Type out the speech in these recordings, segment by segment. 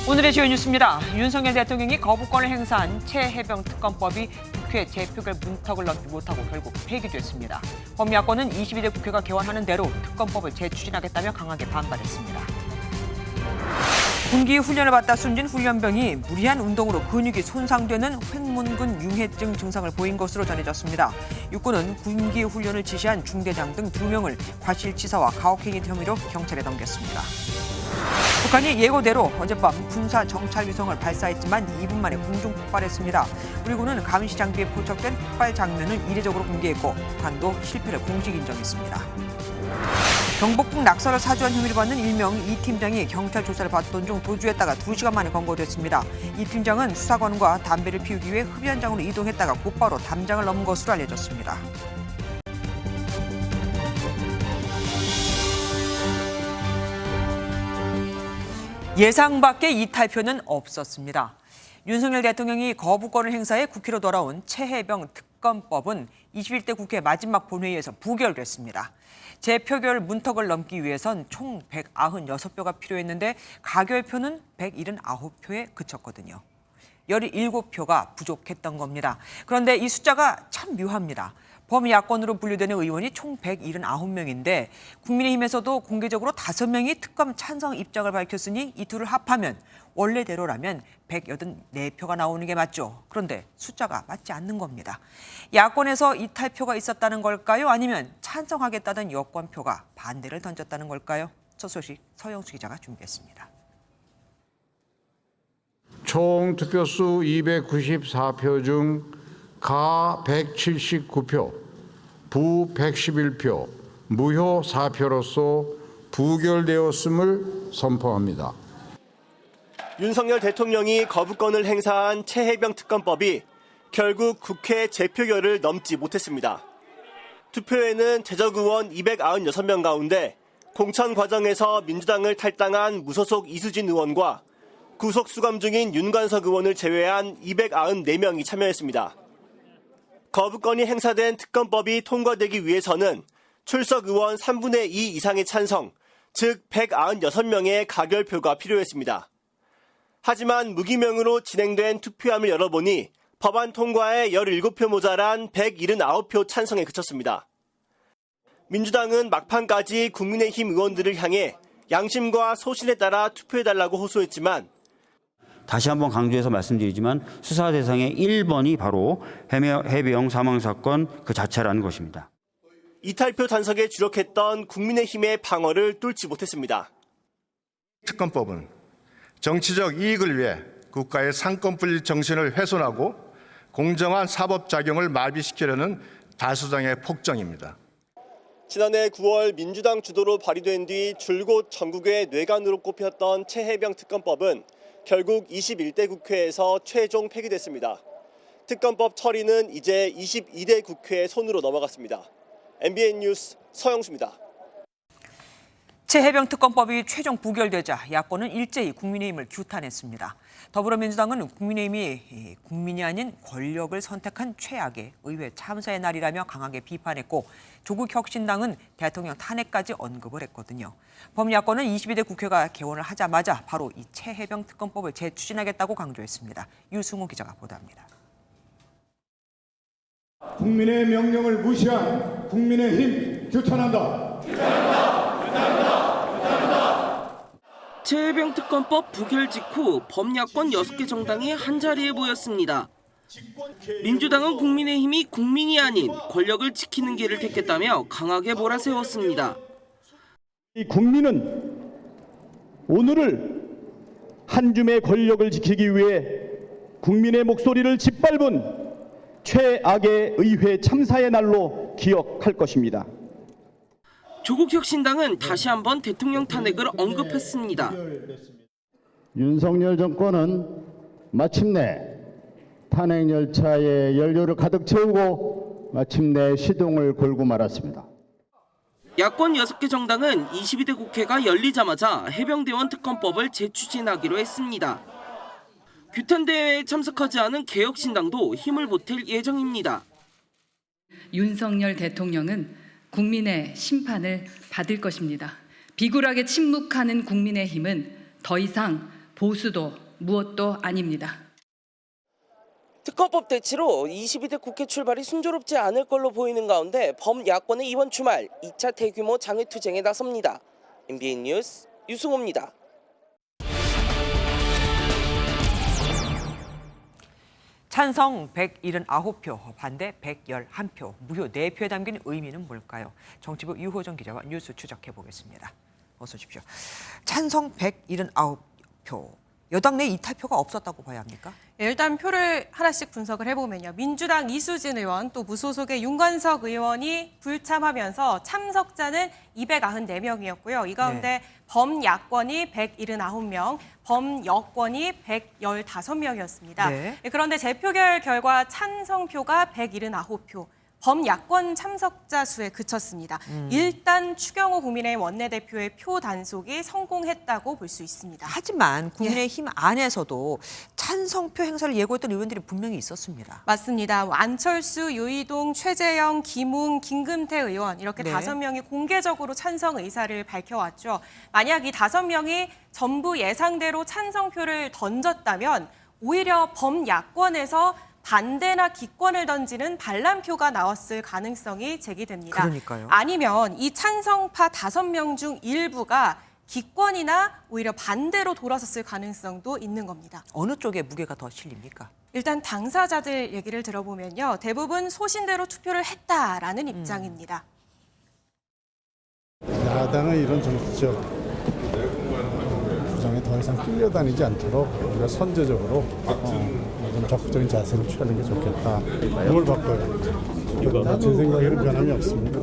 오늘의 주요 뉴스입니다. 윤석열 대통령이 거부권을 행사한 최해병 특검법이 국회 재표결 문턱을 넘지 못하고 결국 폐기됐습니다. 범야권은 22대 국회가 개원하는 대로 특검법을 재추진하겠다며 강하게 반발했습니다. 군기 훈련을 받다 숨진 훈련병이 무리한 운동으로 근육이 손상되는 횡문근 융해증 증상을 보인 것으로 전해졌습니다. 육군은 군기 훈련을 지시한 중대장 등 2명을 과실치사와 가혹행위 혐의로 경찰에 넘겼습니다. 북한이 예고대로 어젯밤 군사 정찰 위성을 발사했지만 2분 만에 공중 폭발했습니다. 우리 군은 감시 장비에 포착된 폭발 장면을 이례적으로 공개했고 북한도 실패를 공식 인정했습니다. 경복궁 낙서를 사주한 혐의를 받는 일명 이 팀장이 경찰 조사를 받던 중 도주했다가 2시간 만에 검거됐습니다. 이 팀장은 수사관과 담배를 피우기 위해 흡연장으로 이동했다가 곧바로 담장을 넘은 것으로 알려졌습니다. 예상 밖의 이탈표는 없었습니다. 윤석열 대통령이 거부권을 행사해 국회로 돌아온 최해병 특검법은 21대 국회 마지막 본회의에서 부결됐습니다. 재표결 문턱을 넘기 위해선 총 196표가 필요했는데 가결표는 179표에 그쳤거든요. 17표가 부족했던 겁니다. 그런데 이 숫자가 참 묘합니다. 범야권으로 분류되는 의원이 총 179명인데 국민의힘에서도 공개적으로 5명이 특검 찬성 입장을 밝혔으니 이 둘을 합하면 원래대로라면 184표가 나오는 게 맞죠. 그런데 숫자가 맞지 않는 겁니다. 야권에서 이탈표가 있었다는 걸까요? 아니면 찬성하겠다던 여권표가 반대를 던졌다는 걸까요? 첫 소식 서영수 기자가 준비했습니다. 총 투표수 294표 중 가 179표, 부 111표, 무효 4표로서 부결되었음을 선포합니다. 윤석열 대통령이 거부권을 행사한 최해병 특검법이 결국 국회 재표결을 넘지 못했습니다. 투표에는 재적 의원 296명 가운데 공천 과정에서 민주당을 탈당한 무소속 이수진 의원과 구속 수감 중인 윤관석 의원을 제외한 294명이 참여했습니다. 거부권이 행사된 특검법이 통과되기 위해서는 출석 의원 3분의 2 이상의 찬성, 즉 196명의 가결표가 필요했습니다. 하지만 무기명으로 진행된 투표함을 열어보니 법안 통과에 17표 모자란 179표 찬성에 그쳤습니다. 민주당은 막판까지 국민의힘 의원들을 향해 양심과 소신에 따라 투표해달라고 호소했지만 다시 한번 강조해서 말씀드리지만 수사 대상의 1번이 바로 해병 사망 사건 그 자체라는 것입니다. 이탈표 단석에 주력했던 국민의힘의 방어를 뚫지 못했습니다. 특검법은 정치적 이익을 위해 국가의 상권분립 정신을 훼손하고 공정한 사법작용을 마비시키려는 다수당의 폭정입니다. 지난해 9월 민주당 주도로 발의된 뒤 줄곧 전국의 뇌관으로 꼽혔던 최해병 특검법은 결국 21대 국회에서 최종 폐기됐습니다. 특검법 처리는 이제 22대 국회의 손으로 넘어갔습니다. MBN 뉴스 서영수입니다. 최해병 특검법이 최종 부결되자 야권은 일제히 국민의힘을 규탄했습니다. 더불어민주당은 국민의힘이 국민이 아닌 권력을 선택한 최악의 의회 참사의 날이라며 강하게 비판했고 조국혁신당은 대통령 탄핵까지 언급을 했거든요. 범야권은 22대 국회가 개원을 하자마자 바로 이 최해병 특검법을 재추진하겠다고 강조했습니다. 유승호 기자가 보도합니다. 국민의 명령을 무시한 국민의힘 규탄한다. 최해병 특검법 부결 직후 범야권 6개 정당이 한자리에 모였습니다. 민주당은 국민의힘이 국민이 아닌 권력을 지키는 길을 택했다며 강하게 몰아세웠습니다. 이 국민은 오늘을 한 줌의 권력을 지키기 위해 국민의 목소리를 짓밟은 최악의 의회 참사의 날로 기억할 것입니다. 조국혁신당은 다시 한번 대통령 탄핵을 언급했습니다. 윤석열 정권은 마침내 탄핵 열차에 연료를 가득 채우고 마침내 시동을 걸고 말았습니다. 야권 6개 정당은 22대 국회가 열리자마자 해병대원 특검법을 재추진하기로 했습니다. 규탄대회에 참석하지 않은 개혁신당도 힘을 보탤 예정입니다. 윤석열 대통령은 국민의 심판을 받을 것입니다. 비굴하게 침묵하는 국민의힘은 더 이상 보수도 무엇도 아닙니다. 특검법 대치로 22대 국회 출발이 순조롭지 않을 걸로 보이는 가운데 범야권은 이번 주말 2차 대규모 장외투쟁에 나섭니다. MBN 뉴스 유승호입니다. 찬성 179표, 반대 111표, 무효 4표에 담긴 의미는 뭘까요? 정치부 유호정 기자와 뉴스 추적해 보겠습니다. 어서 오십시오. 찬성 179표, 여당 내 이탈표가 없었다고 봐야 합니까? 일단 표를 하나씩 분석을 해보면요. 민주당 이수진 의원, 또 무소속의 윤건석 의원이 불참하면서 참석자는 294명이었고요. 이 가운데 범야권이 179명, 범여권이 115명이었습니다. 네. 그런데 재표결 결과 찬성표가 179표. 범야권 참석자 수에 그쳤습니다. 일단 추경호 국민의힘 원내대표의 표 단속이 성공했다고 볼 수 있습니다. 하지만 국민의힘 안에서도 찬성표 행사를 예고했던 의원들이 분명히 있었습니다. 맞습니다. 안철수, 유이동, 최재형, 김웅, 김금태 의원 이렇게 네. 5명이 공개적으로 찬성 의사를 밝혀왔죠. 만약 이 5명이 전부 예상대로 찬성표를 던졌다면 오히려 범야권에서 반대나 기권을 던지는 반란표가 나왔을 가능성이 제기됩니다. 그러니까요. 아니면 이 찬성파 5명 중 일부가 기권이나 오히려 반대로 돌아섰을 가능성도 있는 겁니다. 어느 쪽에 무게가 더 실립니까? 일단 당사자들 얘기를 들어보면요. 대부분 소신대로 투표를 했다라는 입장입니다. 야당의 이런 정치적 주장에 더 이상 끌려다니지 않도록 우리가 선제적으로 좀 적극적인 자세를 취하는 게 좋겠다. 뭘 바꿔요? 제 생각에는 변함이 없습니다.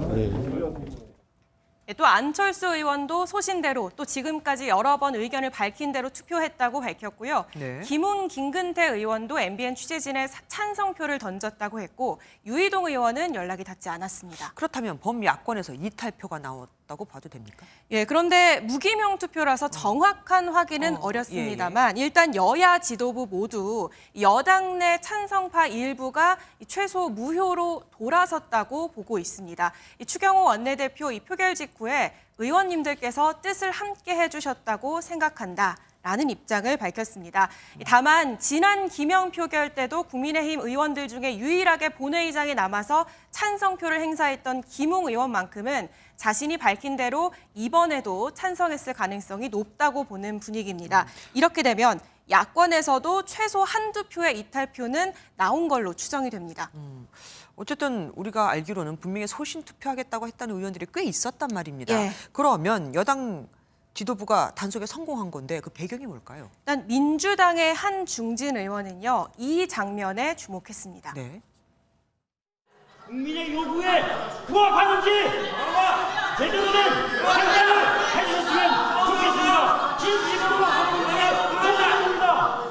또 안철수 의원도 소신대로 또 지금까지 여러 번 의견을 밝힌 대로 투표했다고 밝혔고요. 네. 김웅, 김근태 의원도 MBN 취재진에 찬성표를 던졌다고 했고 유이동 의원은 연락이 닿지 않았습니다. 그렇다면 범야권에서 이탈표가 나왔다고 봐도 됩니까? 예, 그런데 무기명 투표라서 정확한 확인은 어렵습니다만 일단 여야 지도부 모두 여당 내 찬성파 일부가 최소 무효로 돌아섰다고 보고 있습니다. 이 추경호 원내대표 이 표결 직후에 의원님들께서 뜻을 함께 해주셨다고 생각한다. 라는 입장을 밝혔습니다. 다만 지난 기명 표결 때도 국민의힘 의원들 중에 유일하게 본회의장에 남아서 찬성표를 행사했던 김웅 의원만큼은 자신이 밝힌 대로 이번에도 찬성했을 가능성이 높다고 보는 분위기입니다. 이렇게 되면 야권에서도 최소 한두 표의 이탈표는 나온 걸로 추정이 됩니다. 어쨌든 우리가 알기로는 분명히 소신 투표하겠다고 했다는 의원들이 꽤 있었단 말입니다. 예. 그러면 여당 지도부가 단속에 성공한 건데 그 배경이 뭘까요? 일단 민주당의 한 중진 의원은요. 이 장면에 주목했습니다. 네. 국민의 요구에 부합하는지 제대로 된 판단을 해주셨으면 좋겠습니다. 진심으로 국민의 감사합니다.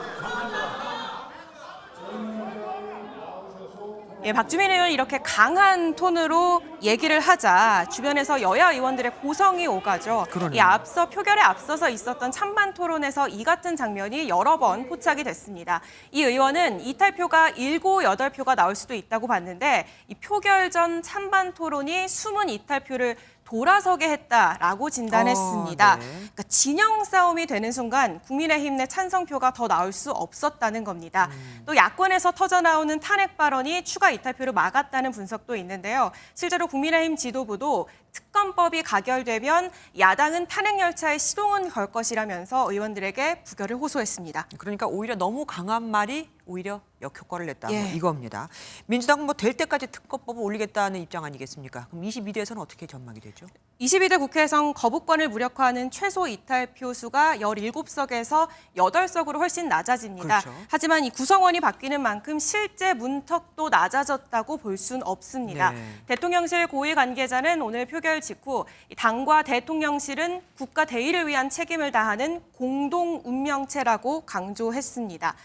예, 박주민 의원이 이렇게 강한 톤으로 얘기를 하자 주변에서 여야 의원들의 고성이 오가죠. 그러네요. 이 앞서 표결에 앞서서 있었던 찬반 토론에서 이 같은 장면이 여러 번 포착이 됐습니다. 이 의원은 이탈표가 7, 8표가 나올 수도 있다고 봤는데 이 표결 전 찬반 토론이 숨은 이탈표를 돌아서게 했다라고 진단했습니다. 네. 그러니까 진영 싸움이 되는 순간 국민의힘 내 찬성표가 더 나올 수 없었다는 겁니다. 또 야권에서 터져나오는 탄핵 발언이 추가 이탈표를 막았다는 분석도 있는데요. 실제로 국민의힘 지도부도 특검법이 가결되면 야당은 탄핵 열차에 시동은 걸 것이라면서 의원들에게 부결을 호소했습니다. 그러니까 오히려 너무 강한 말이 오히려 역효과를 냈다. 예. 뭐 이겁니다. 민주당은 뭐 될 때까지 특검법을 올리겠다는 입장 아니겠습니까? 그럼 22대에서는 어떻게 전망이 되죠? 22대 국회에선 거부권을 무력화하는 최소 이탈표 수가 17석에서 8석으로 훨씬 낮아집니다. 그렇죠. 하지만 이 구성원이 바뀌는 만큼 실제 문턱도 낮아졌다고 볼 수는 없습니다. 네. 대통령실 고위 관계자는 오늘 표결 직후 당과 대통령실은 국가 대의를 위한 책임을 다하는 공동 운명체라고 강조했습니다.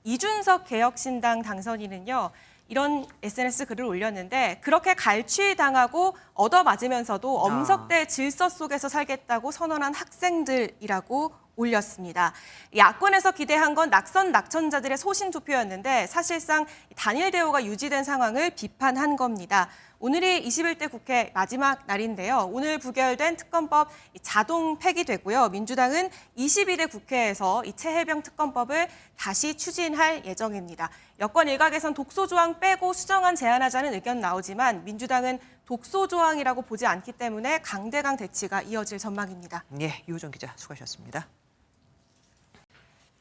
이준석 개혁신당 당선인은요. 이런 SNS 글을 올렸는데 그렇게 갈취당하고 얻어맞으면서도 엄석대 질서 속에서 살겠다고 선언한 학생들이라고 올렸습니다. 야권에서 기대한 건 낙선자들의 소신 투표였는데 사실상 단일 대우가 유지된 상황을 비판한 겁니다. 오늘이 21대 국회 마지막 날인데요. 오늘 부결된 특검법 자동 폐기되고요. 민주당은 22대 국회에서 이 최혜병 특검법을 다시 추진할 예정입니다. 여권 일각에선 독소 조항 빼고 수정안 제안하자는 의견 나오지만 민주당은 독소 조항이라고 보지 않기 때문에 강대강 대치가 이어질 전망입니다. 예, 유호정 기자 수고하셨습니다.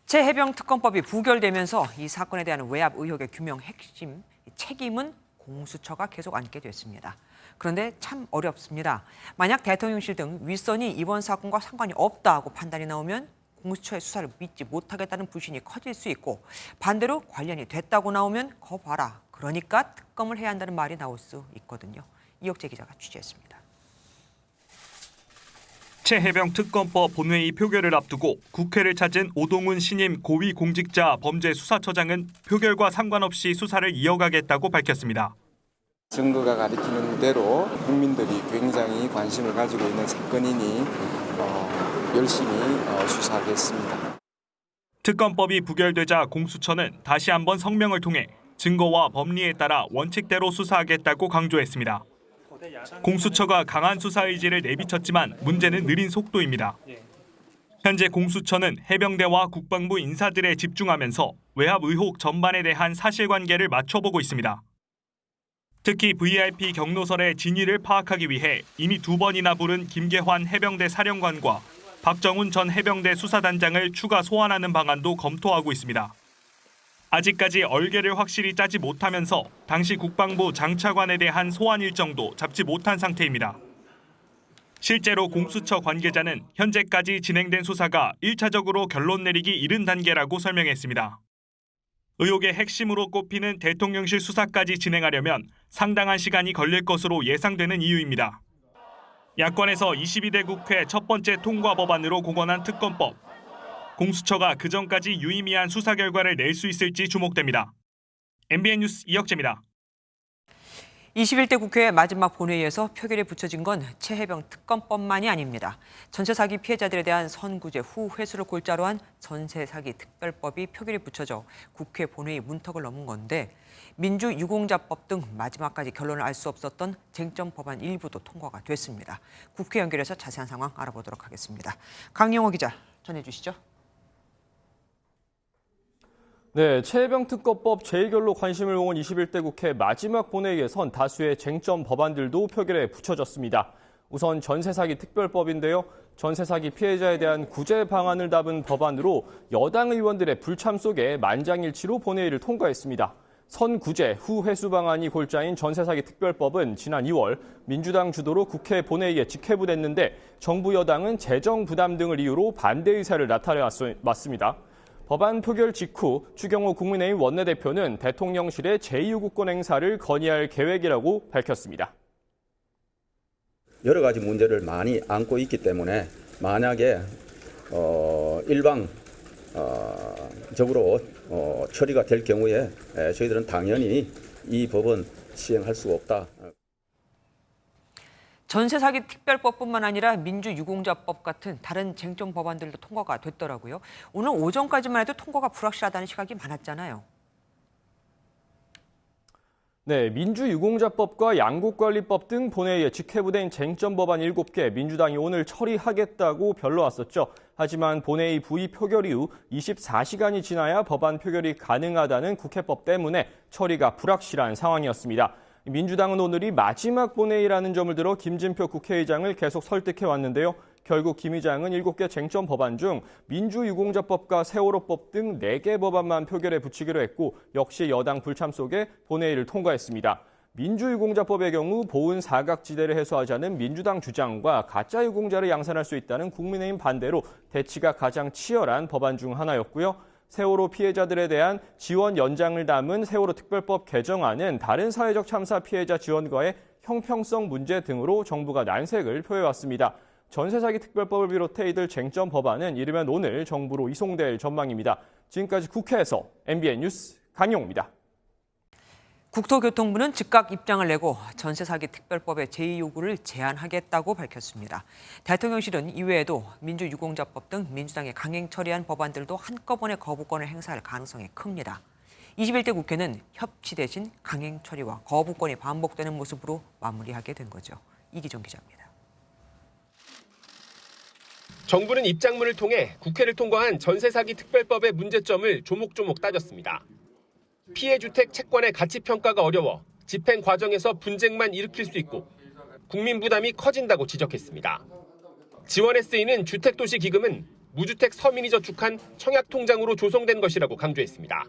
최혜병 특검법이 부결되면서 이 사건에 대한 외압 의혹의 규명 핵심 책임은 공수처가 계속 안게 됐습니다. 그런데 참 어렵습니다. 만약 대통령실 등 윗선이 이번 사건과 상관이 없다고 판단이 나오면 공수처의 수사를 믿지 못하겠다는 불신이 커질 수 있고, 반대로 관련이 됐다고 나오면 거 봐라, 그러니까 특검을 해야 한다는 말이 나올 수 있거든요. 이혁재 기자가 취재했습니다. 최혜병 특검법 본회의 표결을 앞두고 국회를 찾은 오동훈 신임 고위공직자 범죄수사처장은 표결과 상관없이 수사를 이어가겠다고 밝혔습니다. 증거가 가리키는 대로 국민들이 굉장히 관심을 가지고 있는 사건이니 열심히 수사하겠습니다. 특검법이 부결되자 공수처는 다시 한번 성명을 통해 증거와 법리에 따라 원칙대로 수사하겠다고 강조했습니다. 공수처가 강한 수사 의지를 내비쳤지만 문제는 느린 속도입니다. 현재 공수처는 해병대와 국방부 인사들에 집중하면서 외압 의혹 전반에 대한 사실관계를 맞춰보고 있습니다. 특히 VIP 경로설의 진위를 파악하기 위해 이미 2번이나 부른 김계환 해병대 사령관과 박정훈 전 해병대 수사단장을 추가 소환하는 방안도 검토하고 있습니다. 아직까지 얼개를 확실히 짜지 못하면서 당시 국방부 장차관에 대한 소환 일정도 잡지 못한 상태입니다. 실제로 공수처 관계자는 현재까지 진행된 수사가 1차적으로 결론 내리기 이른 단계라고 설명했습니다. 의혹의 핵심으로 꼽히는 대통령실 수사까지 진행하려면 상당한 시간이 걸릴 것으로 예상되는 이유입니다. 야권에서 22대 국회 첫 번째 통과 법안으로 공언한 특검법. 공수처가 그전까지 유의미한 수사 결과를 낼 수 있을지 주목됩니다. MBN 뉴스 이혁재입니다. 21대 국회 마지막 본회의에서 표결에 붙여진 건 최혜병 특검법만이 아닙니다. 전세 사기 피해자들에 대한 선구제 후 회수를 골자로 한 전세 사기 특별법이 표결에 붙여져 국회 본회의 문턱을 넘은 건데, 민주유공자법 등 마지막까지 결론을 알 수 없었던 쟁점 법안 일부도 통과가 됐습니다. 국회 연결해서 자세한 상황 알아보도록 하겠습니다. 강영호 기자 전해주시죠. 네, 최혜병 특검법 재결로 관심을 모은 21대 국회 마지막 본회의에선 다수의 쟁점 법안들도 표결에 붙여졌습니다. 우선 전세 사기 특별법인데요. 전세 사기 피해자에 대한 구제 방안을 담은 법안으로 여당 의원들의 불참 속에 만장일치로 본회의를 통과했습니다. 선구제 후 회수 방안이 골자인 전세 사기 특별법은 지난 2월 민주당 주도로 국회 본회의에 직회부됐는데 정부 여당은 재정 부담 등을 이유로 반대 의사를 나타내왔습니다. 법안 표결 직후 추경호 국민의힘 원내대표는 대통령실의 제2요구권 행사를 건의할 계획이라고 밝혔습니다. 여러 가지 문제를 많이 안고 있기 때문에 만약에 일방적으로 처리가 될 경우에 저희들은 당연히 이 법은 시행할 수가 없다. 전세 사기 특별법뿐만 아니라 민주유공자법 같은 다른 쟁점 법안들도 통과가 됐더라고요. 오늘 오전까지만 해도 통과가 불확실하다는 시각이 많았잖아요. 네, 민주유공자법과 양국관리법 등 본회의에 직회부된 쟁점 법안 7개 민주당이 오늘 처리하겠다고 별러왔었죠. 하지만 본회의 부의 표결 이후 24시간이 지나야 법안 표결이 가능하다는 국회법 때문에 처리가 불확실한 상황이었습니다. 민주당은 오늘이 마지막 본회의라는 점을 들어 김진표 국회의장을 계속 설득해왔는데요. 결국 김 의장은 7개 쟁점 법안 중 민주유공자법과 세월호법 등 4개 법안만 표결에 붙이기로 했고, 역시 여당 불참 속에 본회의를 통과했습니다. 민주유공자법의 경우 보은 사각지대를 해소하자는 민주당 주장과 가짜 유공자를 양산할 수 있다는 국민의힘 반대로 대치가 가장 치열한 법안 중 하나였고요. 세월호 피해자들에 대한 지원 연장을 담은 세월호 특별법 개정안은 다른 사회적 참사 피해자 지원과의 형평성 문제 등으로 정부가 난색을 표해왔습니다. 전세 사기 특별법을 비롯해 이들 쟁점 법안은 이르면 오늘 정부로 이송될 전망입니다. 지금까지 국회에서 MBN 뉴스 강용호입니다. 국토교통부는 즉각 입장을 내고 전세 사기 특별법의 제2요구를 제안하겠다고 밝혔습니다. 대통령실은 이외에도 민주유공자법 등 민주당이 강행 처리한 법안들도 한꺼번에 거부권을 행사할 가능성이 큽니다. 21대 국회는 협치 대신 강행 처리와 거부권이 반복되는 모습으로 마무리하게 된 거죠. 이기정 기자입니다. 정부는 입장문을 통해 국회를 통과한 전세 사기 특별법의 문제점을 조목조목 따졌습니다. 피해 주택 채권의 가치 평가가 어려워 집행 과정에서 분쟁만 일으킬 수 있고 국민 부담이 커진다고 지적했습니다. 지원에 쓰이는 주택도시기금은 무주택 서민이 저축한 청약통장으로 조성된 것이라고 강조했습니다.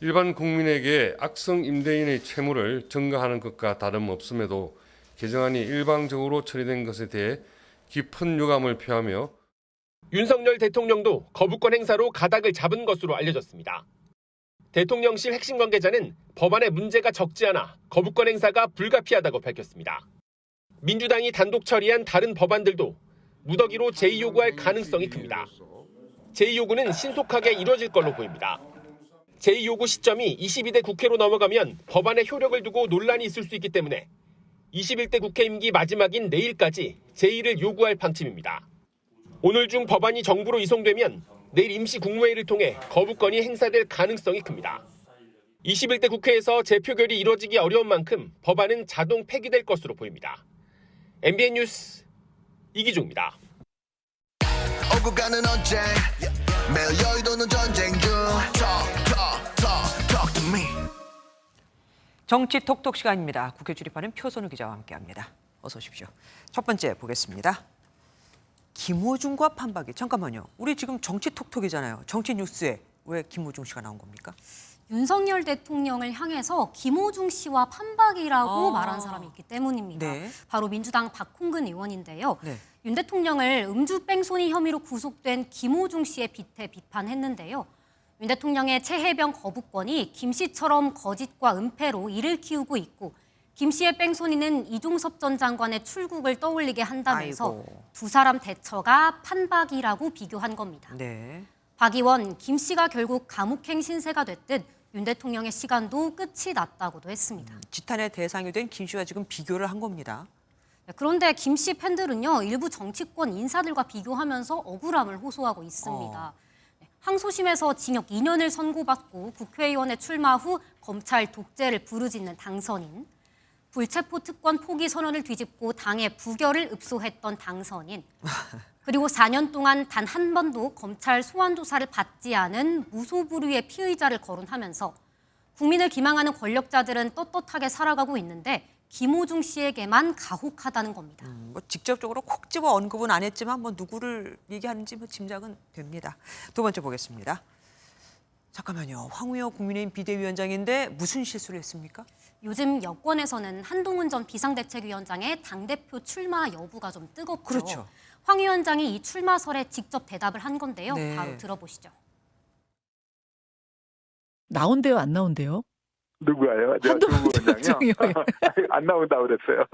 일반 국민에게 악성 임대인의 채무를 증가하는 것과 다름없음에도 개정안이 일방적으로 처리된 것에 대해 깊은 유감을 표하며 윤석열 대통령도 거부권 행사로 가닥을 잡은 것으로 알려졌습니다. 대통령실 핵심 관계자는 법안에 문제가 적지 않아 거부권 행사가 불가피하다고 밝혔습니다. 민주당이 단독 처리한 다른 법안들도 무더기로 제2요구할 가능성이 큽니다. 제2요구는 신속하게 이뤄질 걸로 보입니다. 제2요구 시점이 22대 국회로 넘어가면 법안의 효력을 두고 논란이 있을 수 있기 때문에 21대 국회 임기 마지막인 내일까지 제2를 요구할 방침입니다. 오늘 중 법안이 정부로 이송되면 내일 임시 국무회의를 통해 거부권이 행사될 가능성이 큽니다. 21대 국회에서 재표결이 이뤄지기 어려운 만큼 법안은 자동 폐기될 것으로 보입니다. MBN 뉴스 이기종입니다. 오고 가는 언제 매일 여의도는 전쟁 중 Talk to me. 정치 톡톡 시간입니다. 국회 출입하는 표선우 기자와 함께합니다. 어서 오십시오. 첫 번째 보겠습니다. 김호중과 판박이. 잠깐만요. 우리 지금 정치 톡톡이잖아요. 정치 뉴스에 왜 김호중 씨가 나온 겁니까? 윤석열 대통령을 향해서 김호중 씨와 판박이라고 말한 사람이 있기 때문입니다. 네. 바로 민주당 박홍근 의원인데요. 네. 윤 대통령을 음주 뺑소니 혐의로 구속된 김호중 씨의 빗대 비판했는데요. 윤 대통령의 최해병 거부권이 김 씨처럼 거짓과 은폐로 이를 키우고 있고 김 씨의 뺑소니는 이종섭 전 장관의 출국을 떠올리게 한다면서 두 사람 대처가 판박이라고 비교한 겁니다. 네. 박 의원, 김 씨가 결국 감옥행 신세가 됐듯 윤 대통령의 시간도 끝이 났다고도 했습니다. 지탄의 대상이 된 김 씨와 지금 비교를 한 겁니다. 그런데 김 씨 팬들은요, 일부 정치권 인사들과 비교하면서 억울함을 호소하고 있습니다. 항소심에서 징역 2년을 선고받고 국회의원에 출마 후 검찰 독재를 부르짖는 당선인, 불체포 특권 포기 선언을 뒤집고 당의 부결을 읍소했던 당선인, 그리고 4년 동안 단 한 번도 검찰 소환 조사를 받지 않은 무소불위의 피의자를 거론하면서 국민을 기망하는 권력자들은 떳떳하게 살아가고 있는데 김호중 씨에게만 가혹하다는 겁니다. 뭐 직접적으로 콕 집어 언급은 안 했지만 뭐 누구를 얘기하는지 뭐 짐작은 됩니다. 두 번째 보겠습니다. 잠깐만요. 황우여 국민의힘 비대위원장인데 무슨 실수를 했습니까? 요즘 여권에서는 한동훈 전 비상대책위원장의 당대표 출마 여부가 좀 뜨겁죠. 그렇죠. 황 위원장이 이 출마설에 직접 대답을 한 건데요. 네. 바로 들어보시죠. 나온대요, 안 나온대요? 누구예요? 한동훈 위원장이요? 안 나온다고 그랬어요.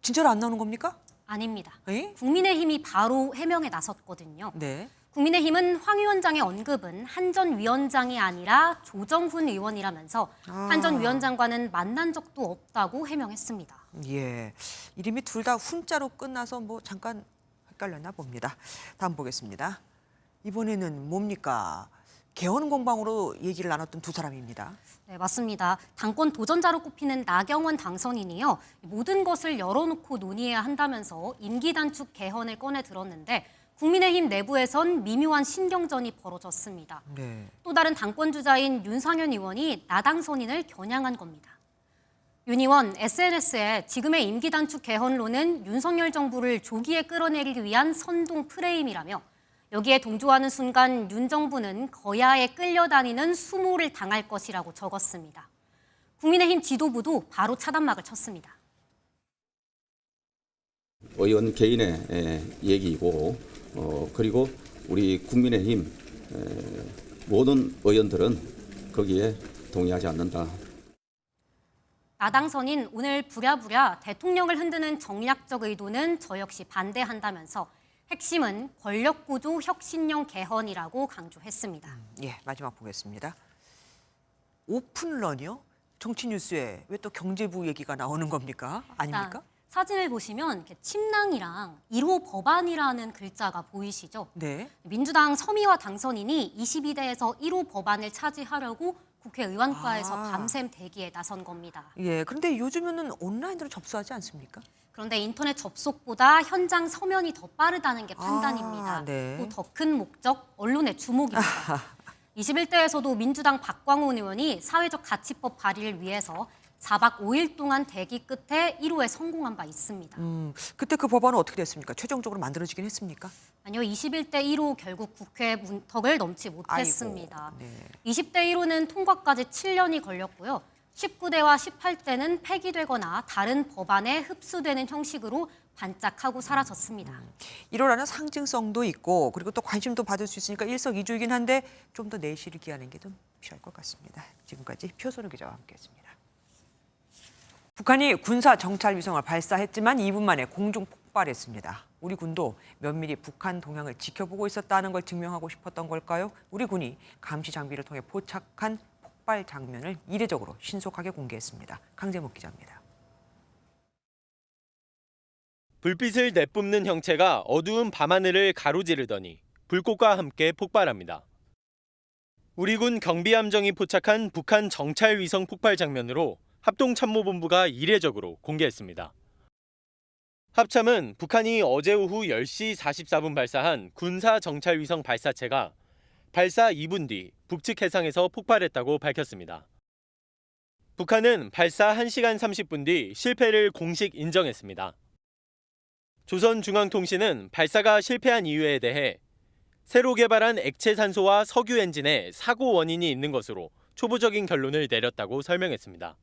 진짜로 안 나오는 겁니까? 아닙니다. 에? 국민의힘이 바로 해명에 나섰거든요. 네. 국민의힘은 황 위원장의 언급은 한 전 위원장이 아니라 조정훈 의원이라면서 한 전 위원장과는 만난 적도 없다고 해명했습니다. 예, 이름이 둘 다 훈자로 끝나서 뭐 잠깐 헷갈렸나 봅니다. 다음 보겠습니다. 이번에는 뭡니까? 개헌 공방으로 얘기를 나눴던 두 사람입니다. 네, 맞습니다. 당권 도전자로 꼽히는 나경원 당선인이요. 모든 것을 열어놓고 논의해야 한다면서 임기 단축 개헌을 꺼내 들었는데 국민의힘 내부에선 미묘한 신경전이 벌어졌습니다. 네. 또 다른 당권 주자인 윤상현 의원이 나당선인을 겨냥한 겁니다. 윤 의원 SNS에 지금의 임기 단축 개헌론은 윤석열 정부를 조기에 끌어내리기 위한 선동 프레임이라며 여기에 동조하는 순간 윤 정부는 거야에 끌려다니는 수모를 당할 것이라고 적었습니다. 국민의힘 지도부도 바로 차단막을 쳤습니다. 의원 개인의 얘기이고 그리고 우리 국민의힘 모든 의원들은 거기에 동의하지 않는다. 나당선인 오늘 부랴부랴 대통령을 흔드는 정략적 의도는 저 역시 반대한다면서 핵심은 권력구조 혁신형 개헌이라고 강조했습니다. 예, 마지막 보겠습니다. 오픈런이요? 정치 뉴스에 왜 또 경제부 얘기가 나오는 겁니까? 아닙니까? 사진을 보시면 이렇게 침낭이랑 1호 법안이라는 글자가 보이시죠? 네. 민주당 서미화 당선인이 22대에서 1호 법안을 차지하려고 국회의원과에서 밤샘 대기에 나선 겁니다. 예, 그런데 요즘에는 온라인으로 접수하지 않습니까? 그런데 인터넷 접속보다 현장 서면이 더 빠르다는 게 판단입니다. 네. 또 더 큰 목적, 언론의 주목입니다. 21대에서도 민주당 박광훈 의원이 사회적 가치법 발의를 위해서 4박 5일 동안 대기 끝에 1호에 성공한 바 있습니다. 그때 그 법안은 어떻게 됐습니까? 최종적으로 만들어지긴 했습니까? 아니요, 21대 1호 결국 국회 문턱을 넘지 못했습니다. 아이고, 네. 20대 1호는 통과까지 7년이 걸렸고요. 19대와 18대는 폐기되거나 다른 법안에 흡수되는 형식으로 반짝하고 사라졌습니다. 1호라는 상징성도 있고 그리고 또 관심도 받을 수 있으니까 일석이조이긴 한데 좀 더 내실을 기하는 게 좀 필요할 것 같습니다. 지금까지 표선우 기자와 함께했습니다. 북한이 군사 정찰 위성을 발사했지만 2분 만에 공중 폭발했습니다. 우리 군도 면밀히 북한 동향을 지켜보고 있었다는 걸 증명하고 싶었던 걸까요? 우리 군이 감시 장비를 통해 포착한 폭발 장면을 이례적으로 신속하게 공개했습니다. 강재목 기자입니다. 불빛을 내뿜는 형체가 어두운 밤하늘을 가로지르더니 불꽃과 함께 폭발합니다. 우리 군 경비함정이 포착한 북한 정찰 위성 폭발 장면으로 합동참모본부가 이례적으로 공개했습니다. 합참은 북한이 어제 오후 10시 44분 발사한 군사 정찰 위성 발사체가 발사 2분 뒤 북측 해상에서 폭발했다고 밝혔습니다. 북한은 발사 1시간 30분 뒤 실패를 공식 인정했습니다. 조선중앙통신은 발사가 실패한 이유에 대해 새로 개발한 액체 산소와 석유 엔진에 사고 원인이 있는 것으로 초보적인 결론을 내렸다고 설명했습니다.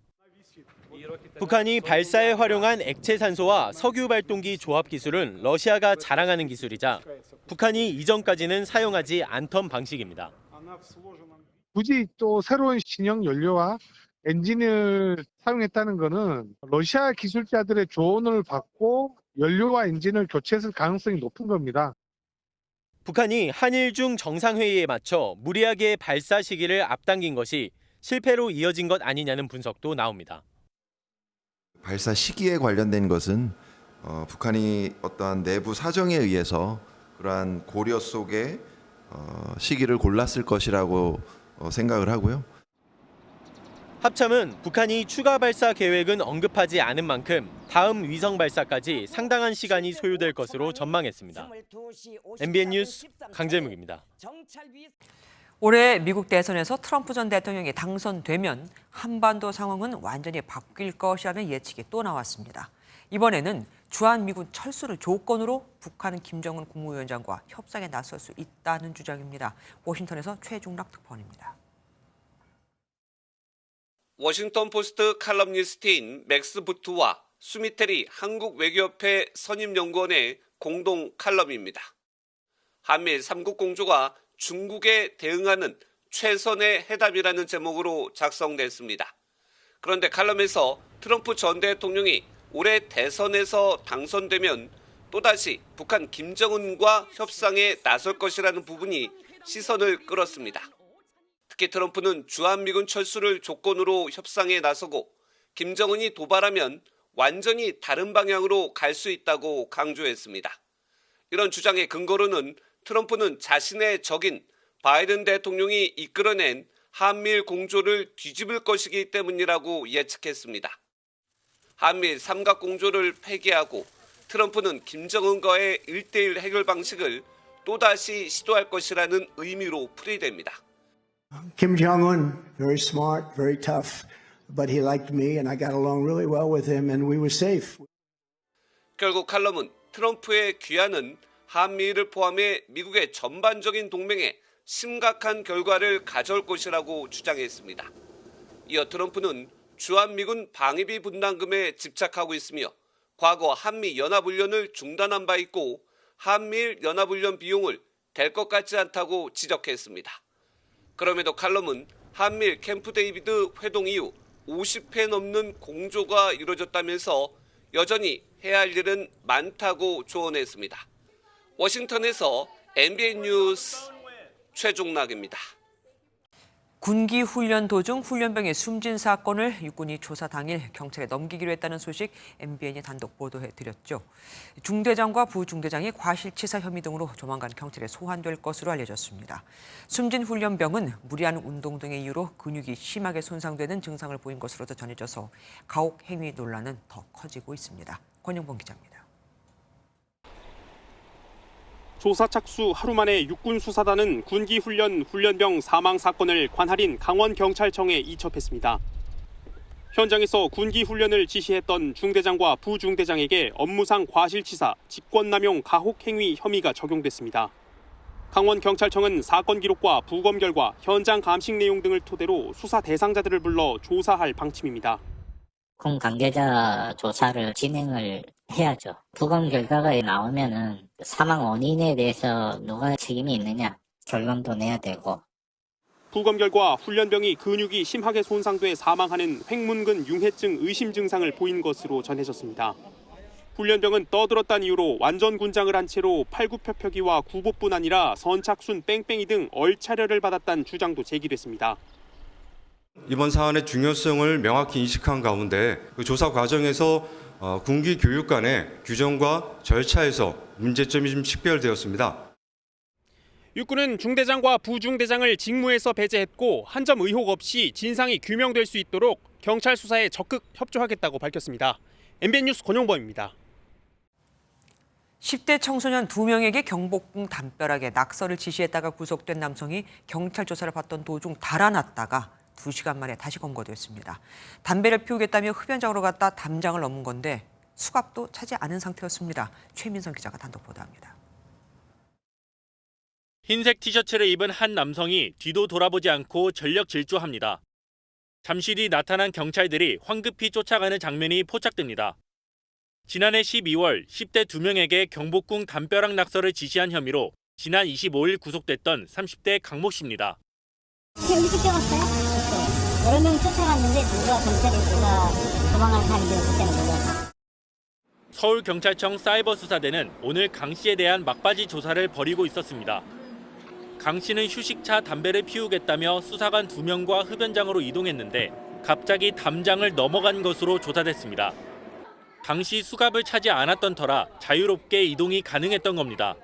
북한이 발사에 활용한 액체 산소와 석유 발동기 조합 기술은 러시아가 자랑하는 기술이자 북한이 이전까지는 사용하지 않던 방식입니다. 굳이 또 새로운 신형 연료와 엔진을 사용했다는 것은 러시아 기술자들의 조언을 받고 연료와 엔진을 교체했을 가능성이 높은 겁니다. 북한이 한일중 정상회의에 맞춰 무리하게 발사 시기를 앞당긴 것이 실패로 이어진 것 아니냐는 분석도 나옵니다. 발사 시기에 관련된 것은 북한이 어떠한 내부 사정에 의해서 그러한 고려 속에 시기를 골랐을 것이라고 생각을 하고요. 합참은 북한이 추가 발사 계획은 언급하지 않은 만큼 다음 위성 발사까지 상당한 시간이 소요될 것으로 전망했습니다. MBN 뉴스 강재묵입니다. 올해 미국 대선에서 트럼프 전 대통령이 당선되면 한반도 상황은 완전히 바뀔 것이라는 예측이 또 나왔습니다. 이번에는 주한미군 철수를 조건으로 북한은 김정은 국무위원장과 협상에 나설 수 있다는 주장입니다. 워싱턴에서 최중락 특파원입니다. 워싱턴 포스트 칼럼니스트인 맥스 부트와 수미테리 한국외교협회 선임연구원의 공동 칼럼입니다. 한미 3국 공조가 중국에 대응하는 최선의 해답이라는 제목으로 작성됐습니다. 그런데 칼럼에서 트럼프 전 대통령이 올해 대선에서 당선되면 또다시 북한 김정은과 협상에 나설 것이라는 부분이 시선을 끌었습니다. 특히 트럼프는 주한미군 철수를 조건으로 협상에 나서고 김정은이 도발하면 완전히 다른 방향으로 갈 수 있다고 강조했습니다. 이런 주장의 근거로는 트럼프는 자신의 적인 바이든 대통령이 이끌어낸 한미일 공조를 뒤집을 것이기 때문이라고 예측했습니다. 한미일 삼각 공조를 폐기하고 트럼프는 김정은과의 1대1 해결 방식을 또다시 시도할 것이라는 의미로 풀이됩니다. Kim Jong-un, very smart, very tough, but he liked me and I got along really well with him and we were safe. 결국 칼럼은 트럼프의 귀환은 한미일을 포함해 미국의 전반적인 동맹에 심각한 결과를 가져올 것이라고 주장했습니다. 이어 트럼프는 주한미군 방위비 분담금에 집착하고 있으며 과거 한미 연합훈련을 중단한 바 있고 한미일 연합훈련 비용을 댈 것 같지 않다고 지적했습니다. 그럼에도 칼럼은 한미일 캠프 데이비드 회동 이후 50회 넘는 공조가 이루어졌다면서 여전히 해야 할 일은 많다고 조언했습니다. 워싱턴에서 MBN 뉴스 최종락입니다. 군기 훈련 도중 훈련병이 숨진 사건을 육군이 조사 당일 경찰에 넘기기로 했다는 소식 MBN이 단독 보도해드렸죠. 중대장과 부중대장이 과실치사 혐의 등으로 조만간 경찰에 소환될 것으로 알려졌습니다. 숨진 훈련병은 무리한 운동 등의 이유로 근육이 심하게 손상되는 증상을 보인 것으로도 전해져서 가혹 행위 논란은 더 커지고 있습니다. 권영범 기자입니다. 조사 착수 하루 만에 육군 수사단은 군기 훈련병 사망 사건을 관할인 강원경찰청에 이첩했습니다. 현장에서 군기 훈련을 지시했던 중대장과 부중대장에게 업무상 과실치사, 직권남용 가혹행위 혐의가 적용됐습니다. 강원경찰청은 사건 기록과 부검 결과, 현장 감식 내용 등을 토대로 수사 대상자들을 불러 조사할 방침입니다. 군 관계자 조사를 진행을 해야죠. 부검 결과가 나오면은 사망 원인에 대해서 누가 책임이 있느냐 결론도 내야 되고. 부검 결과 훈련병이 근육이 심하게 손상돼 사망하는 횡문근 융해증 의심 증상을 보인 것으로 전해졌습니다. 훈련병은 떠들었다는 이유로 완전 군장을 한 채로 팔굽혀펴기와 구보뿐 아니라 선착순 뺑뺑이 등 얼차려를 받았다는 주장도 제기됐습니다. 이번 사안의 중요성을 명확히 인식한 가운데 그 조사 과정에서 군기 교육 간의 규정과 절차에서 문제점이 좀 식별되었습니다. 육군은 중대장과 부중대장을 직무에서 배제했고 한 점 의혹 없이 진상이 규명될 수 있도록 경찰 수사에 적극 협조하겠다고 밝혔습니다. MBN 뉴스 권용범입니다. 10대 청소년 2명에게 경복궁 담벼락에 낙서를 지시했다가 구속된 남성이 경찰 조사를 받던 도중 달아났다가 2시간 만에 다시 검거됐습니다. 담배를 피우겠다며 흡연장으로 갔다 담장을 넘은 건데 수갑도 차지 않은 상태였습니다. 최민성 기자가 단독 보도합니다. 흰색 티셔츠를 입은 한 남성이 뒤도 돌아보지 않고 전력 질주합니다. 잠시 뒤 나타난 경찰들이 황급히 쫓아가는 장면이 포착됩니다. 지난해 12월 10대 2명에게 경복궁 담벼락 낙서를 지시한 혐의로 지난 25일 구속됐던 30대 강모 씨입니다. 여기 쫓아갔어요? 여러 명 쫓아갔는데 누가 도망간 사람들 그때는 몰라서. 서울경찰청 사이버수사대는 오늘 강 씨에 대한 막바지 조사를 벌이고 있었습니다. 강 씨는 휴식차 담배를 피우겠다며 수사관 2명과 흡연장으로 이동했는데 갑자기 담장을 넘어간 것으로 조사됐습니다. 강 씨 수갑을 차지 않았던 터라 자유롭게 이동이 가능했던 겁니다.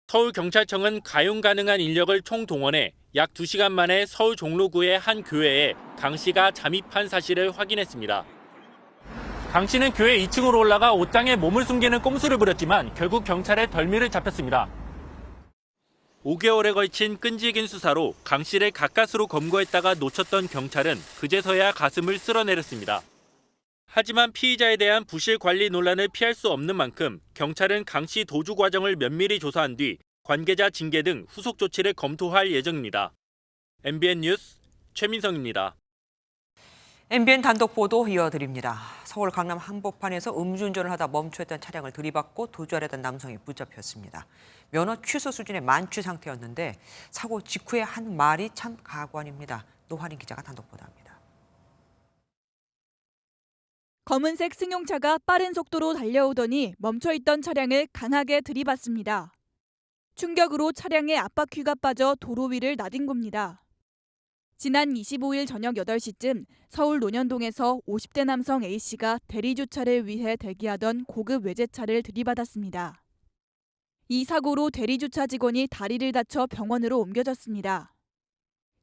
서울경찰청은 가용 가능한 인력을 총동원해 약 2시간 만에 서울 종로구의 한 교회에 강 씨가 잠입한 사실을 확인했습니다. 강 씨는 교회 2층으로 올라가 옷장에 몸을 숨기는 꼼수를 부렸지만 결국 경찰의 덜미를 잡혔습니다. 5개월에 걸친 끈질긴 수사로 강 씨를 가까스로 검거했다가 놓쳤던 경찰은 그제서야 가슴을 쓸어내렸습니다. 하지만 피의자에 대한 부실 관리 논란을 피할 수 없는 만큼 경찰은 강 씨 도주 과정을 면밀히 조사한 뒤 관계자 징계 등 후속 조치를 검토할 예정입니다. MBN 뉴스 최민성입니다. MBN 단독 보도 이어드립니다. 서울 강남 한복판에서 음주운전을 하다 멈춰있던 차량을 들이받고 도주하려던 남성이 붙잡혔습니다. 면허 취소 수준의 만취 상태였는데 사고 직후에 한 말이 참 가관입니다. 노환인 기자가 단독 보도합니다. 검은색 승용차가 빠른 속도로 달려오더니 멈춰있던 차량을 강하게 들이받습니다. 충격으로 차량의 앞바퀴가 빠져 도로 위를 나댄 겁니다. 지난 25일 저녁 8시쯤 서울 논현동에서 50대 남성 A씨가 대리주차를 위해 대기하던 고급 외제차를 들이받았습니다. 이 사고로 대리주차 직원이 다리를 다쳐 병원으로 옮겨졌습니다.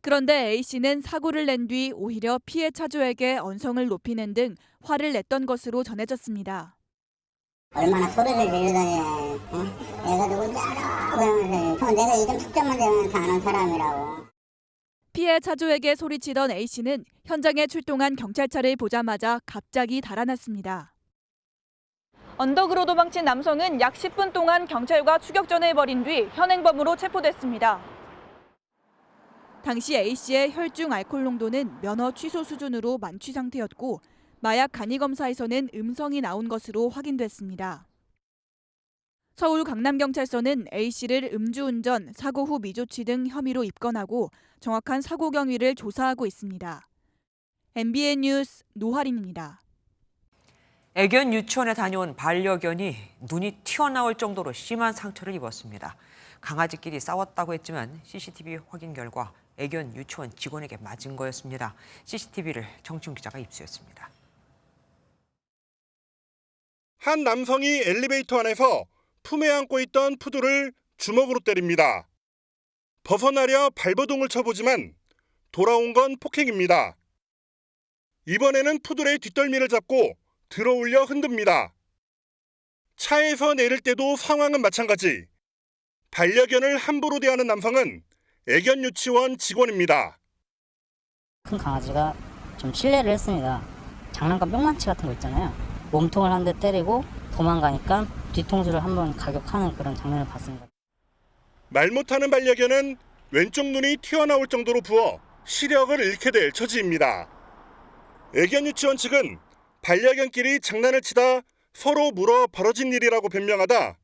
그런데 A씨는 사고를 낸 뒤 오히려 피해 차주에게 언성을 높이는 등 화를 냈던 것으로 전해졌습니다. 얼마나 소리를 지르더니 내가 누군지 알아? 그러면서 내가 이름 특정만 되면 다 아는 사람이라고. 피해 차주에게 소리치던 A씨는 현장에 출동한 경찰차를 보자마자 갑자기 달아났습니다. 언덕으로 도망친 남성은 약 10분 동안 경찰과 추격전을 벌인 뒤 현행범으로 체포됐습니다. 당시 A씨의 혈중 알코올 농도는 면허 취소 수준으로 만취 상태였고 마약 간이 검사에서는 음성이 나온 것으로 확인됐습니다. 서울 강남경찰서는 A씨를 음주운전, 사고 후 미조치 등 혐의로 입건하고 정확한 사고 경위를 조사하고 있습니다. MBN 뉴스 노하린입니다. 애견 유치원에 다녀온 반려견이 눈이 튀어나올 정도로 심한 상처를 입었습니다. 강아지끼리 싸웠다고 했지만 CCTV 확인 결과 애견 유치원 직원에게 맞은 거였습니다. CCTV를 정춘 기자가 입수했습니다. 한 남성이 엘리베이터 안에서 품에 안고 있던 푸드를 주먹으로 때립니다. 벗어나려 발버둥을 쳐보지만 돌아온 건 폭행입니다. 이번에는 푸들의 뒷덜미를 잡고 들어올려 흔듭니다. 차에서 내릴 때도 상황은 마찬가지. 반려견을 함부로 대하는 남성은 애견 유치원 직원입니다. 큰 강아지가 좀 실례를 했습니다. 장난감 뿅망치 같은 거 있잖아요. 몸통을 한 대 때리고 도망가니까 뒤통수를 한번 가격하는 그런 장면을 봤습니다. 말 못하는 반려견은 왼쪽 눈이 튀어나올 정도로 부어 시력을 잃게 될 처지입니다. 애견 유치원 측은 반려견끼리 장난을 치다 서로 물어 벌어진 일이라고 변명하다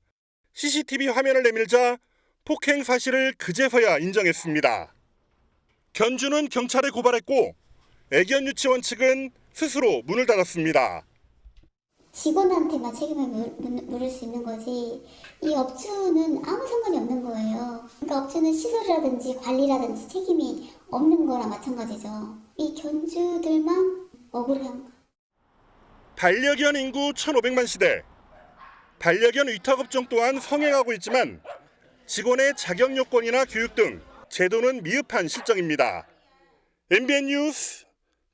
CCTV 화면을 내밀자 폭행 사실을 그제서야 인정했습니다. 견주는 경찰에 고발했고 애견 유치원 측은 스스로 문을 닫았습니다. 직원한테만 책임을 물을 수 있는 거지 이 업주는 아무 상관이 없는 거예요. 그러니까 업주는 시설이라든지 관리라든지 책임이 없는 거랑 마찬가지죠. 이 견주들만 억울한 거. 반려견 인구 1,500만 시대. 반려견 위탁업종 또한 성행하고 있지만 직원의 자격 요건이나 교육 등 제도는 미흡한 실정입니다. MBN 뉴스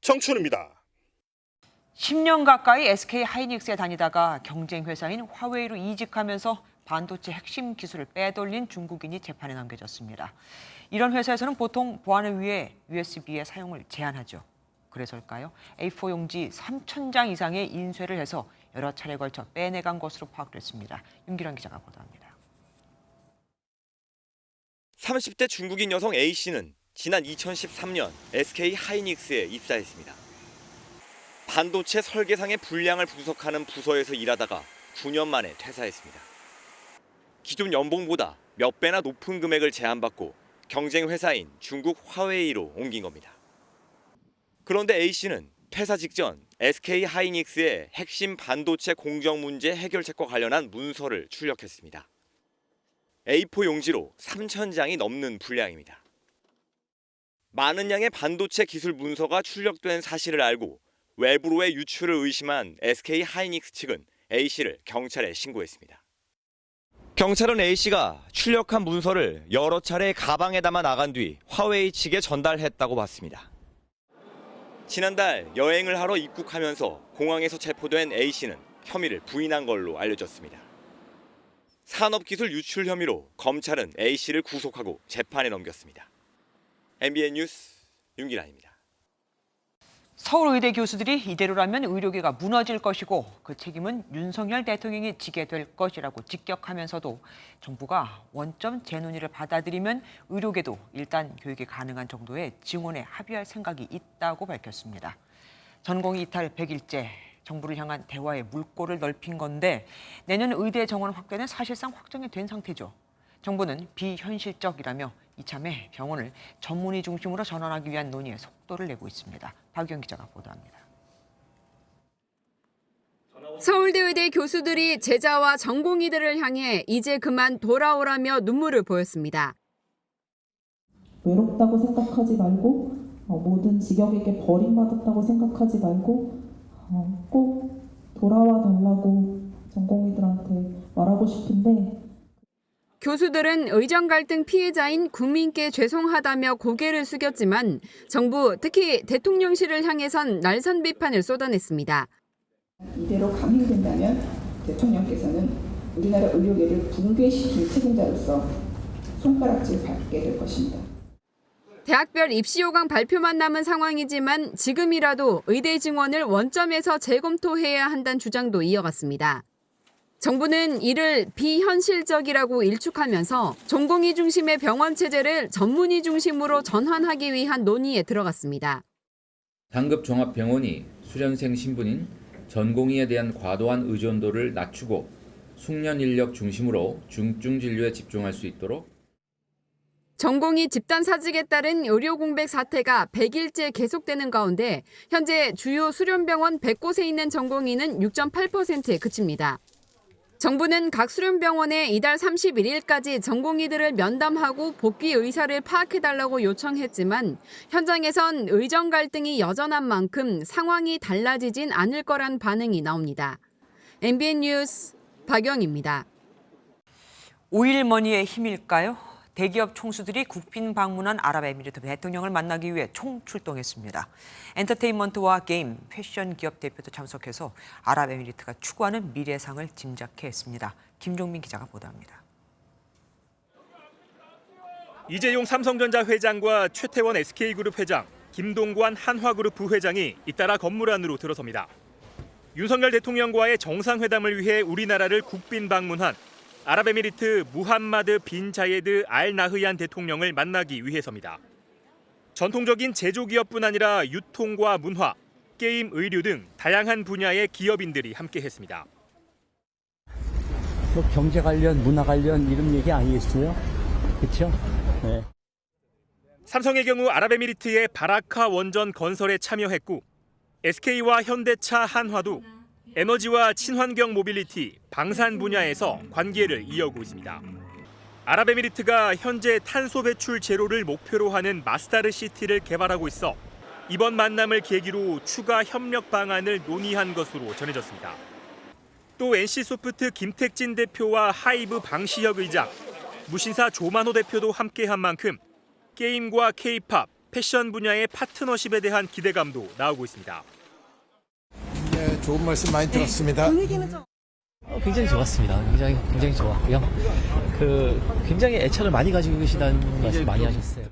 정춘우입니다. 10년 가까이 SK 하이닉스에 다니다가 경쟁 회사인 화웨이로 이직하면서 반도체 핵심 기술을 빼돌린 중국인이 재판에 넘겨졌습니다. 이런 회사에서는 보통 보안을 위해 USB의 사용을 제한하죠. 그래서일까요? A4 용지 3,000장 이상의 인쇄를 해서 여러 차례에 걸쳐 빼내간 것으로 파악됐습니다. 윤기란 기자가 보도합니다. 30대 중국인 여성 A씨는 지난 2013년 SK 하이닉스에 입사했습니다. 반도체 설계상의 불량을 분석하는 부서에서 일하다가 9년 만에 퇴사했습니다. 기존 연봉보다 몇 배나 높은 금액을 제안받고 경쟁 회사인 중국 화웨이로 옮긴 겁니다. 그런데 A씨는 퇴사 직전 SK 하이닉스의 핵심 반도체 공정 문제 해결책과 관련한 문서를 출력했습니다. A4 용지로 3,000장이 넘는 분량입니다. 많은 양의 반도체 기술 문서가 출력된 사실을 알고 외부로의 유출을 의심한 SK 하이닉스 측은 A씨를 경찰에 신고했습니다. 경찰은 A씨가 출력한 문서를 여러 차례 가방에 담아 나간 뒤 화웨이 측에 전달했다고 봤습니다. 지난달 여행을 하러 입국하면서 공항에서 체포된 A씨는 혐의를 부인한 걸로 알려졌습니다. 산업기술 유출 혐의로 검찰은 A씨를 구속하고 재판에 넘겼습니다. MBN 뉴스 윤기란입니다. 서울의대 교수들이 이대로라면 의료계가 무너질 것이고 그 책임은 윤석열 대통령이 지게 될 것이라고 직격하면서도 정부가 원점 재논의를 받아들이면 의료계도 일단 교육이 가능한 정도의 증원에 합의할 생각이 있다고 밝혔습니다. 전공의 이탈 100일째, 정부를 향한 대화의 물꼬를 넓힌 건데 내년 의대 정원 확대는 사실상 확정이 된 상태죠. 정부는 비현실적이라며 이참에 병원을 전문의 중심으로 전환하기 위한 논의에 속도를 내고 있습니다. 박유영 기자가 보도합니다. 서울대의대 교수들이 제자와 전공의들을 향해 이제 그만 돌아오라며 눈물을 보였습니다. 외롭다고 생각하지 말고 모든 직역에게 버림받았다고 생각하지 말고 꼭 돌아와 달라고 전공의들한테 말하고 싶은데 교수들은 의정 갈등 피해자인 국민께 죄송하다며 고개를 숙였지만 정부, 특히 대통령실을 향해선 날선 비판을 쏟아냈습니다. 이대로 강행된다면 대통령께서는 우리나라 의료계를 붕괴시킬 책임자로서 손가락질 받게 될 것입니다. 대학별 입시 요강 발표만 남은 상황이지만 지금이라도 의대 증원을 원점에서 재검토해야 한다는 주장도 이어갔습니다. 정부는 이를 비현실적이라고 일축하면서 전공의 중심의 병원 체제를 전문의 중심으로 전환하기 위한 논의에 들어갔습니다. 상급 종합병원이 수련생 신분인 전공의에 대한 과도한 의존도를 낮추고 숙련 인력 중심으로 중증 진료에 집중할 수 있도록 전공의 집단 사직에 따른 의료 공백 사태가 100일째 계속되는 가운데 현재 주요 수련병원 100곳에 있는 전공의는 6.8%에 그칩니다. 정부는 각 수련병원에 이달 31일까지 전공의들을 면담하고 복귀 의사를 파악해달라고 요청했지만 현장에선 의정 갈등이 여전한 만큼 상황이 달라지진 않을 거란 반응이 나옵니다. MBN 뉴스 박영입니다. 오일머니의 힘일까요? 대기업 총수들이 국빈 방문한 아랍에미리트 대통령을 만나기 위해 총출동했습니다. 엔터테인먼트와 게임, 패션 기업 대표도 참석해서 아랍에미리트가 추구하는 미래상을 짐작해 했습니다. 김종민 기자가 보도합니다. 이재용 삼성전자 회장과 최태원 SK그룹 회장, 김동관 한화그룹 부회장이 잇따라 건물 안으로 들어섭니다. 윤석열 대통령과의 정상회담을 위해 우리나라를 국빈 방문한 아랍에미리트 무함마드 빈 자예드 알 나흐얀 대통령을 만나기 위해서입니다. 전통적인 제조기업뿐 아니라 유통과 문화, 게임, 의류 등 다양한 분야의 기업인들이 함께했습니다. 뭐 경제 관련, 문화 관련 이런 얘기 아니겠어요? 그렇죠? 네. 삼성의 경우 아랍에미리트의 바라카 원전 건설에 참여했고 SK와 현대차, 한화도 에너지와 친환경 모빌리티, 방산 분야에서 관계를 이어오고 있습니다. 아랍에미리트가 현재 탄소 배출 제로를 목표로 하는 마스다르 시티를 개발하고 있어 이번 만남을 계기로 추가 협력 방안을 논의한 것으로 전해졌습니다. 또 NC소프트 김택진 대표와 하이브 방시혁 의장, 무신사 조만호 대표도 함께한 만큼 게임과 K-팝, 패션 분야의 파트너십에 대한 기대감도 나오고 있습니다. 네, 좋은 말씀 많이 들었습니다. 굉장히 좋았습니다. 굉장히 좋았고요. 굉장히 애착을 많이 가지고 계시다는 말씀 많이 하셨어요.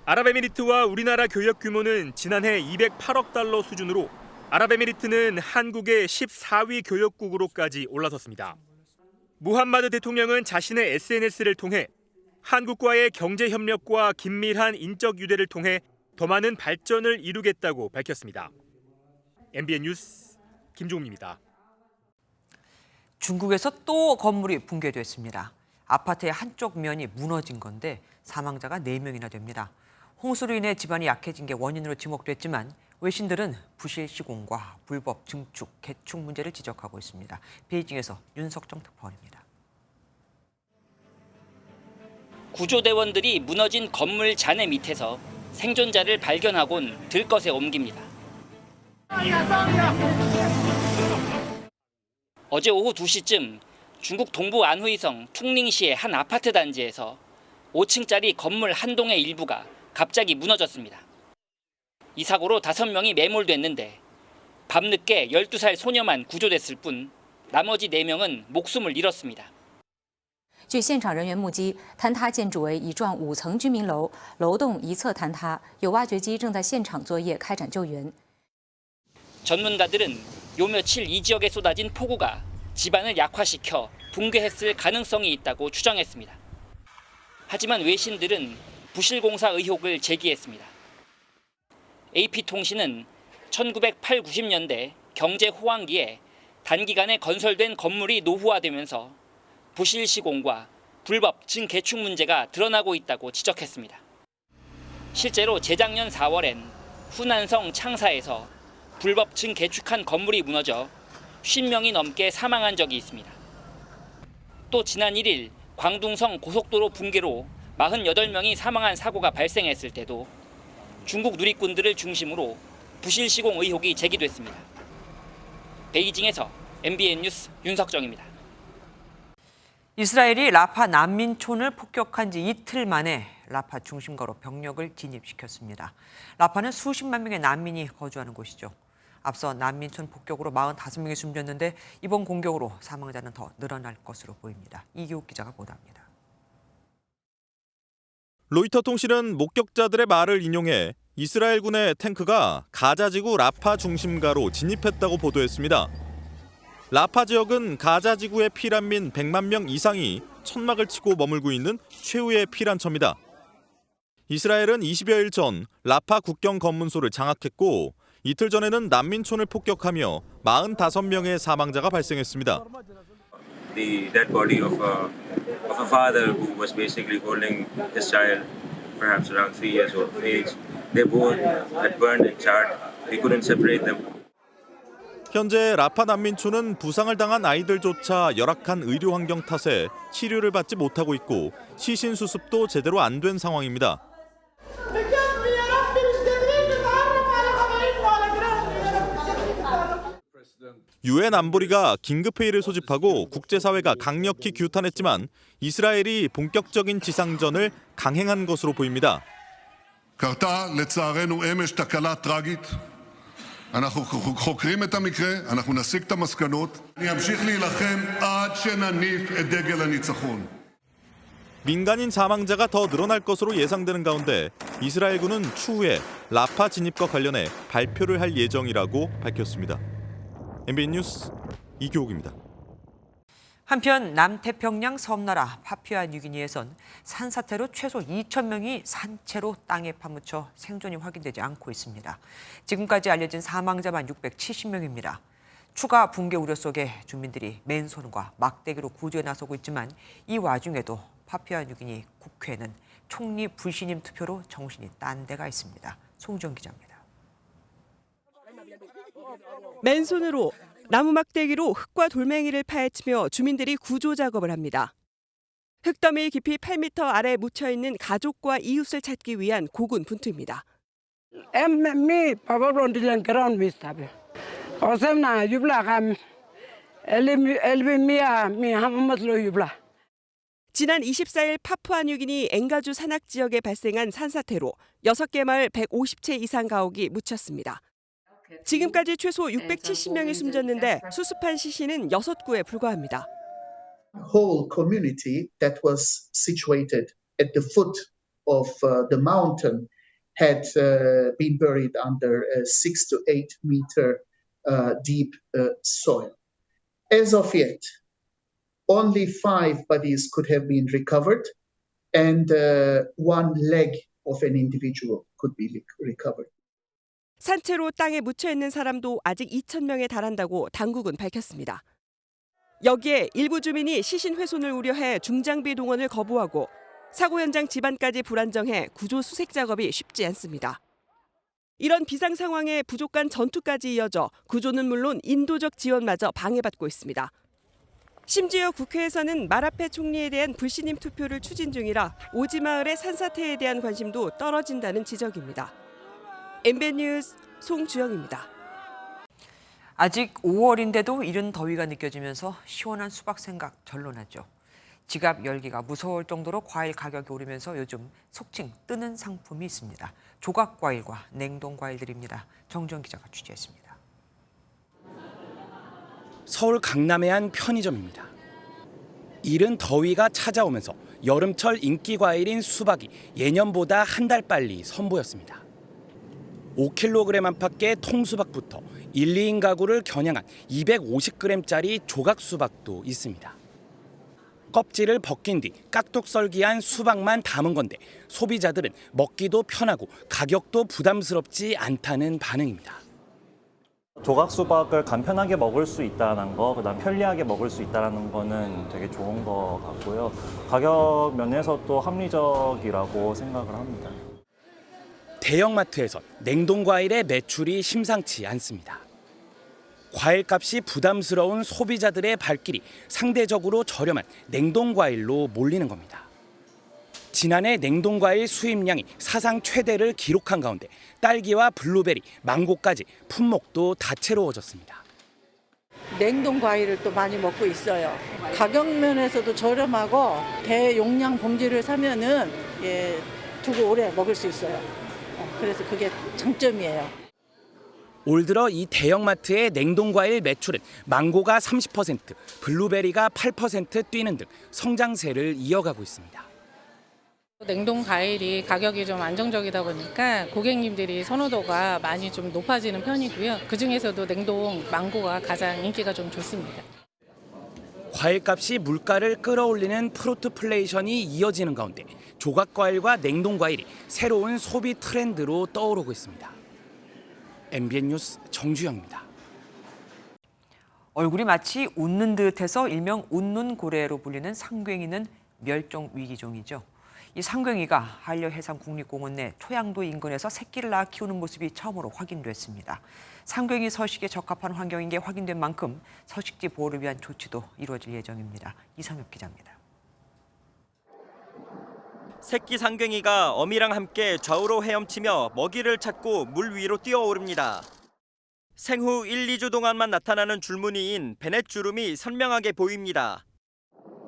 아랍에미리트와 우리나라 교역 규모는 지난해 208억 달러 수준으로 아랍에미리트는 한국의 14위 교역국으로까지 올라섰습니다. 무함마드 대통령은 자신의 SNS를 통해 한국과의 경제 협력과 긴밀한 인적 유대를 통해 더 많은 발전을 이루겠다고 밝혔습니다. MBN 뉴스 김종민입니다. 중국에서 또 건물이 붕괴됐습니다. 아파트의 한쪽 면이 무너진 건데 사망자가 4명이나 됩니다. 홍수로 인해 집안이 약해진 게 원인으로 지목됐지만 외신들은 부실 시공과 불법 증축, 개축 문제를 지적하고 있습니다. 베이징에서 윤석정 특파원입니다. 구조대원들이 무너진 건물 잔해 밑에서 생존자를 발견하곤 들것에 옮깁니다. 어제 오후 2시쯤 중국 동부 안후이성 퉁닝시의 한 아파트 단지에서 5층짜리 건물 한 동의 일부가 갑자기 무너졌습니다. 이 사고로 5명이 매몰됐는데 밤늦게 12살 소녀만 구조됐을 뿐 나머지 4명은 목숨을 잃었습니다. 据现场人员目击，坍塌建筑为一幢5层居民楼，楼栋一侧坍塌，有挖掘机正在现场作业开展救援。 전문가들은 요 며칠 이 지역에 쏟아진 폭우가 집안을 약화시켜 붕괴했을 가능성이 있다고 추정했습니다. 하지만 외신들은 부실공사 의혹을 제기했습니다. AP통신은 1980-90년대 경제 호황기에 단기간에 건설된 건물이 노후화되면서 부실 시공과 불법 증개축 문제가 드러나고 있다고 지적했습니다. 실제로 재작년 4월엔 후난성 창사에서 불법 증개축한 건물이 무너져 50명이 넘게 사망한 적이 있습니다. 또 지난 1일 광둥성 고속도로 붕괴로 48명이 사망한 사고가 발생했을 때도 중국 누리꾼들을 중심으로 부실 시공 의혹이 제기됐습니다. 베이징에서 MBN 뉴스 윤석정입니다. 이스라엘이 라파 난민촌을 폭격한 지 이틀 만에 라파 중심가로 병력을 진입시켰습니다. 라파는 수십만 명의 난민이 거주하는 곳이죠. 앞서 난민촌 폭격으로 45명이 숨졌는데 이번 공격으로 사망자는 더 늘어날 것으로 보입니다. 이기욱 기자가 보도합니다. 로이터 통신은 목격자들의 말을 인용해 이스라엘군의 탱크가 가자지구 라파 중심가로 진입했다고 보도했습니다. 라파 지역은 가자 지구의 피난민 100만 명 이상이 천막을 치고 머물고 있는 최후의 피난처입니다. 이스라엘은 20여일 전 라파 국경 검문소를 장악했고 이틀 전에는 난민촌을 폭격하며 45명의 사망자가 발생했습니다. The dead body of a father who was basically holding his child, perhaps around 3 years old of age. They both had burned and charred. They couldn't separate them. 현재 라파 난민촌은 부상을 당한 아이들조차 열악한 의료 환경 탓에 치료를 받지 못하고 있고 시신 수습도 제대로 안 된 상황입니다. 유엔 안보리가 긴급회의를 소집하고 국제사회가 강력히 규탄했지만 이스라엘이 본격적인 지상전을 강행한 것으로 보입니다. קרתה לצערנו אמש תקלה טרגית. אנחנו חוקרים את המקרה, אנחנו נסיק את המסקנות. אני אמשיך להילחם עד שנניף את דגל הניצחון. 민간인 사망자가 더 늘어날 것으로 예상되는 가운데 이스라엘군은 추후에 라파 진입과 관련해 발표를 할 예정이라고 밝혔습니다. MBN 뉴스 이교욱입니다. 한편 남태평양 섬나라 파푸아뉴기니에선 산사태로 최소 2,000명이 산채로 땅에 파묻혀 생존이 확인되지 않고 있습니다. 지금까지 알려진 사망자만 670명입니다. 추가 붕괴 우려 속에 주민들이 맨손과 막대기로 구조에 나서고 있지만 이 와중에도 파푸아뉴기니 국회에는 총리 불신임 투표로 정신이 딴 데가 있습니다. 송지영 기자입니다. 맨손으로 나무 막대기로 흙과 돌멩이를 파헤치며 주민들이 구조 작업을 합니다. 흙더미 깊이 8m 아래 묻혀있는 가족과 이웃을 찾기 위한 고군분투입니다. 지난 24일 파푸아뉴기니 엥가주 산악 지역에 발생한 산사태로 6개 마을 150채 이상 가옥이 묻혔습니다. 지금까지 최소 670명이 숨졌는데 수습한 시신은 6구에 불과합니다. Whole community that was situated at the foot of the mountain had been buried under 6 to 8 meter deep soil. As of yet, only 5 bodies could have been recovered and 1 leg of an individual could be recovered. 산채로 땅에 묻혀있는 사람도 아직 2,000명에 달한다고 당국은 밝혔습니다. 여기에 일부 주민이 시신 훼손을 우려해 중장비 동원을 거부하고 사고 현장 집안까지 불안정해 구조 수색 작업이 쉽지 않습니다. 이런 비상 상황에 부족한 전투까지 이어져 구조는 물론 인도적 지원마저 방해받고 있습니다. 심지어 국회에서는 마라페 총리에 대한 불신임 투표를 추진 중이라 오지마을의 산사태에 대한 관심도 떨어진다는 지적입니다. MBN 뉴스 송주영입니다. 아직 5월인데도 이른 더위가 느껴지면서 시원한 수박 생각 절로 나죠. 지갑 열기가 무서울 정도로 과일 가격이 오르면서 요즘 속칭 뜨는 상품이 있습니다. 조각과일과 냉동과일들입니다. 정주영 기자가 취재했습니다. 서울 강남의 한 편의점입니다. 이른 더위가 찾아오면서 여름철 인기 과일인 수박이 예년보다 한 달 빨리 선보였습니다. 5kg 안팎의 통수박부터 1, 2인 가구를 겨냥한 250g짜리 조각 수박도 있습니다. 껍질을 벗긴 뒤 깍둑썰기한 수박만 담은 건데 소비자들은 먹기도 편하고 가격도 부담스럽지 않다는 반응입니다. 조각 수박을 간편하게 먹을 수 있다는 거, 그다음 편리하게 먹을 수 있다는 거는 되게 좋은 것 같고요. 가격 면에서도 합리적이라고 생각을 합니다. 대형마트에선 냉동과일의 매출이 심상치 않습니다. 과일값이 부담스러운 소비자들의 발길이 상대적으로 저렴한 냉동과일로 몰리는 겁니다. 지난해 냉동과일 수입량이 사상 최대를 기록한 가운데 딸기와 블루베리, 망고까지 품목도 다채로워졌습니다. 냉동 과일을 또 많이 먹고 있어요. 가격 면에서도 저렴하고 대용량 봉지를 사면은 두고 오래 먹을 수 있어요. 그래서 그게 장점이에요. 올 들어 이 대형마트의 냉동과일 매출은 망고가 30%, 블루베리가 8% 뛰는 등 성장세를 이어가고 있습니다. 냉동 과일이 가격이 좀 안정적이다 보니까 고객님들이 선호도가 많이 좀 높아지는 편이고요. 그중에서도 냉동 망고가 가장 인기가 좀 좋습니다. 과일값이 물가를 끌어올리는 프로트플레이션이 이어지는 가운데 조각과일과 냉동과일이 새로운 소비 트렌드로 떠오르고 있습니다. MBN 뉴스 정주영입니다. 얼굴이 마치 웃는 듯해서 일명 웃는 고래로 불리는 상괭이는 멸종 위기종이죠. 이 상갱이가 한려해상국립공원 내 초양도 인근에서 새끼를 낳아 키우는 모습이 처음으로 확인됐습니다. 상갱이 서식에 적합한 환경인 게 확인된 만큼 서식지 보호를 위한 조치도 이루어질 예정입니다. 이상엽 기자입니다. 새끼 상갱이가 어미랑 함께 좌우로 헤엄치며 먹이를 찾고 물 위로 뛰어오릅니다. 생후 1, 2주 동안만 나타나는 줄무늬인 베넷주름이 선명하게 보입니다.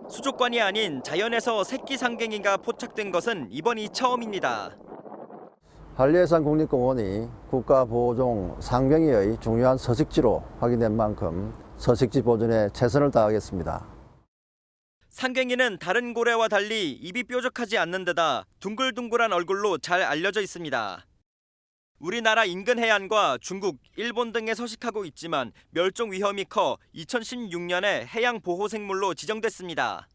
수족관이 아닌 자연에서 새끼 상갱이가 포착된 것은 이번이 처음입니다. 한려해상국립공원이 국가보호종 상갱이의 중요한 서식지로 확인된 만큼 서식지 보존에 최선을 다하겠습니다. 상갱이는 다른 고래와 달리 입이 뾰족하지 않는 데다 둥글둥글한 얼굴로 잘 알려져 있습니다. 우리나라 인근 해안과 중국, 일본 등에 서식하고 있지만 멸종 위험이 커 2016년에 해양 보호생물로 지정됐습니다.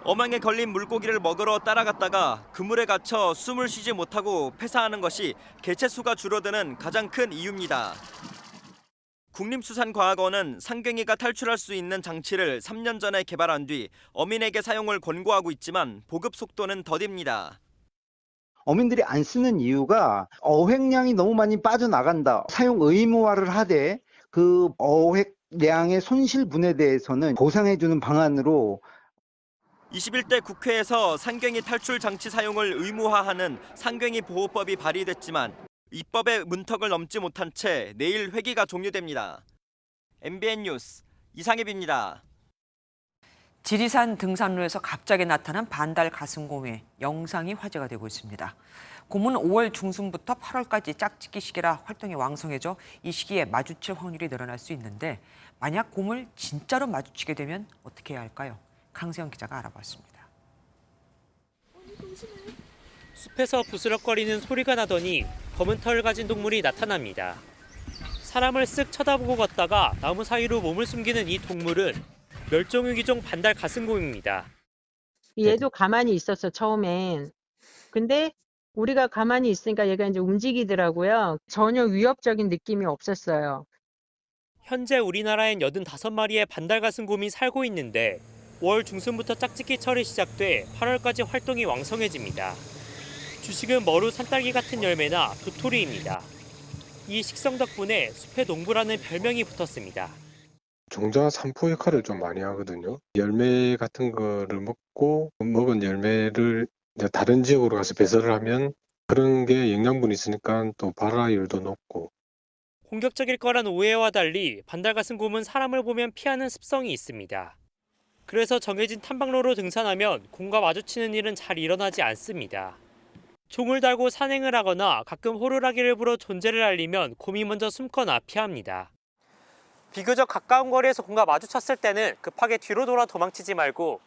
어망에 걸린 물고기를 먹으러 따라갔다가 그물에 갇혀 숨을 쉬지 못하고 폐사하는 것이 개체수가 줄어드는 가장 큰 이유입니다. 국립수산과학원은 상갱이가 탈출할 수 있는 장치를 3년 전에 개발한 뒤 어민에게 사용을 권고하고 있지만 보급 속도는 더딥니다. 어민들이 안 쓰는 이유가 어획량이 너무 많이 빠져나간다. 사용 의무화를 하되 그 어획량의 손실분에 대해서는 보상해주는 방안으로 21대 국회에서 상갱이 탈출 장치 사용을 의무화하는 상갱이 보호법이 발의됐지만 입법의 문턱을 넘지 못한 채 내일 회기가 종료됩니다. MBN 뉴스 이상엽입니다. 지리산 등산로에서 갑자기 나타난 반달 가슴곰의 영상이 화제가 되고 있습니다. 곰은 5월 중순부터 8월까지 짝짓기 시기라 활동이 왕성해져 이 시기에 마주칠 확률이 늘어날 수 있는데 만약 곰을 진짜로 마주치게 되면 어떻게 해야 할까요? 강세영 기자가 알아봤습니다. 숲에서 부스럭거리는 소리가 나더니 검은 털을 가진 동물이 나타납니다. 사람을 쓱 쳐다보고 걷다가 나무 사이로 몸을 숨기는 이 동물은 멸종위기종 반달 가슴곰입니다. 얘도 가만히 있었어, 처음엔. 근데 우리가 가만히 있으니까 얘가 이제 움직이더라고요. 전혀 위협적인 느낌이 없었어요. 현재 우리나라엔 85마리의 반달 가슴곰이 살고 있는데 5월 중순부터 짝짓기 철이 시작돼 8월까지 활동이 왕성해집니다. 주식은 머루 산딸기 같은 열매나 도토리입니다. 이 식성 덕분에 숲의 농부라는 별명이 붙었습니다. 종자 산포 역할을 좀 많이 하거든요. 열매 같은 거를 먹고 먹은 열매를 이제 다른 지역으로 가서 배설을 하면 그런 게 영양분이 있으니까 또 발화율도 높고. 공격적일 거란 오해와 달리 반달가슴곰은 사람을 보면 피하는 습성이 있습니다. 그래서 정해진 탐방로로 등산하면 곰과 마주치는 일은 잘 일어나지 않습니다. 종을 달고 산행을 하거나 가끔 호루라기를 불어 존재를 알리면 곰이 먼저 숨거나 피합니다. 비교적 가까운 거리에서 곰과 마주쳤을 때는 급하게 뒤로 돌아 도망치지 말고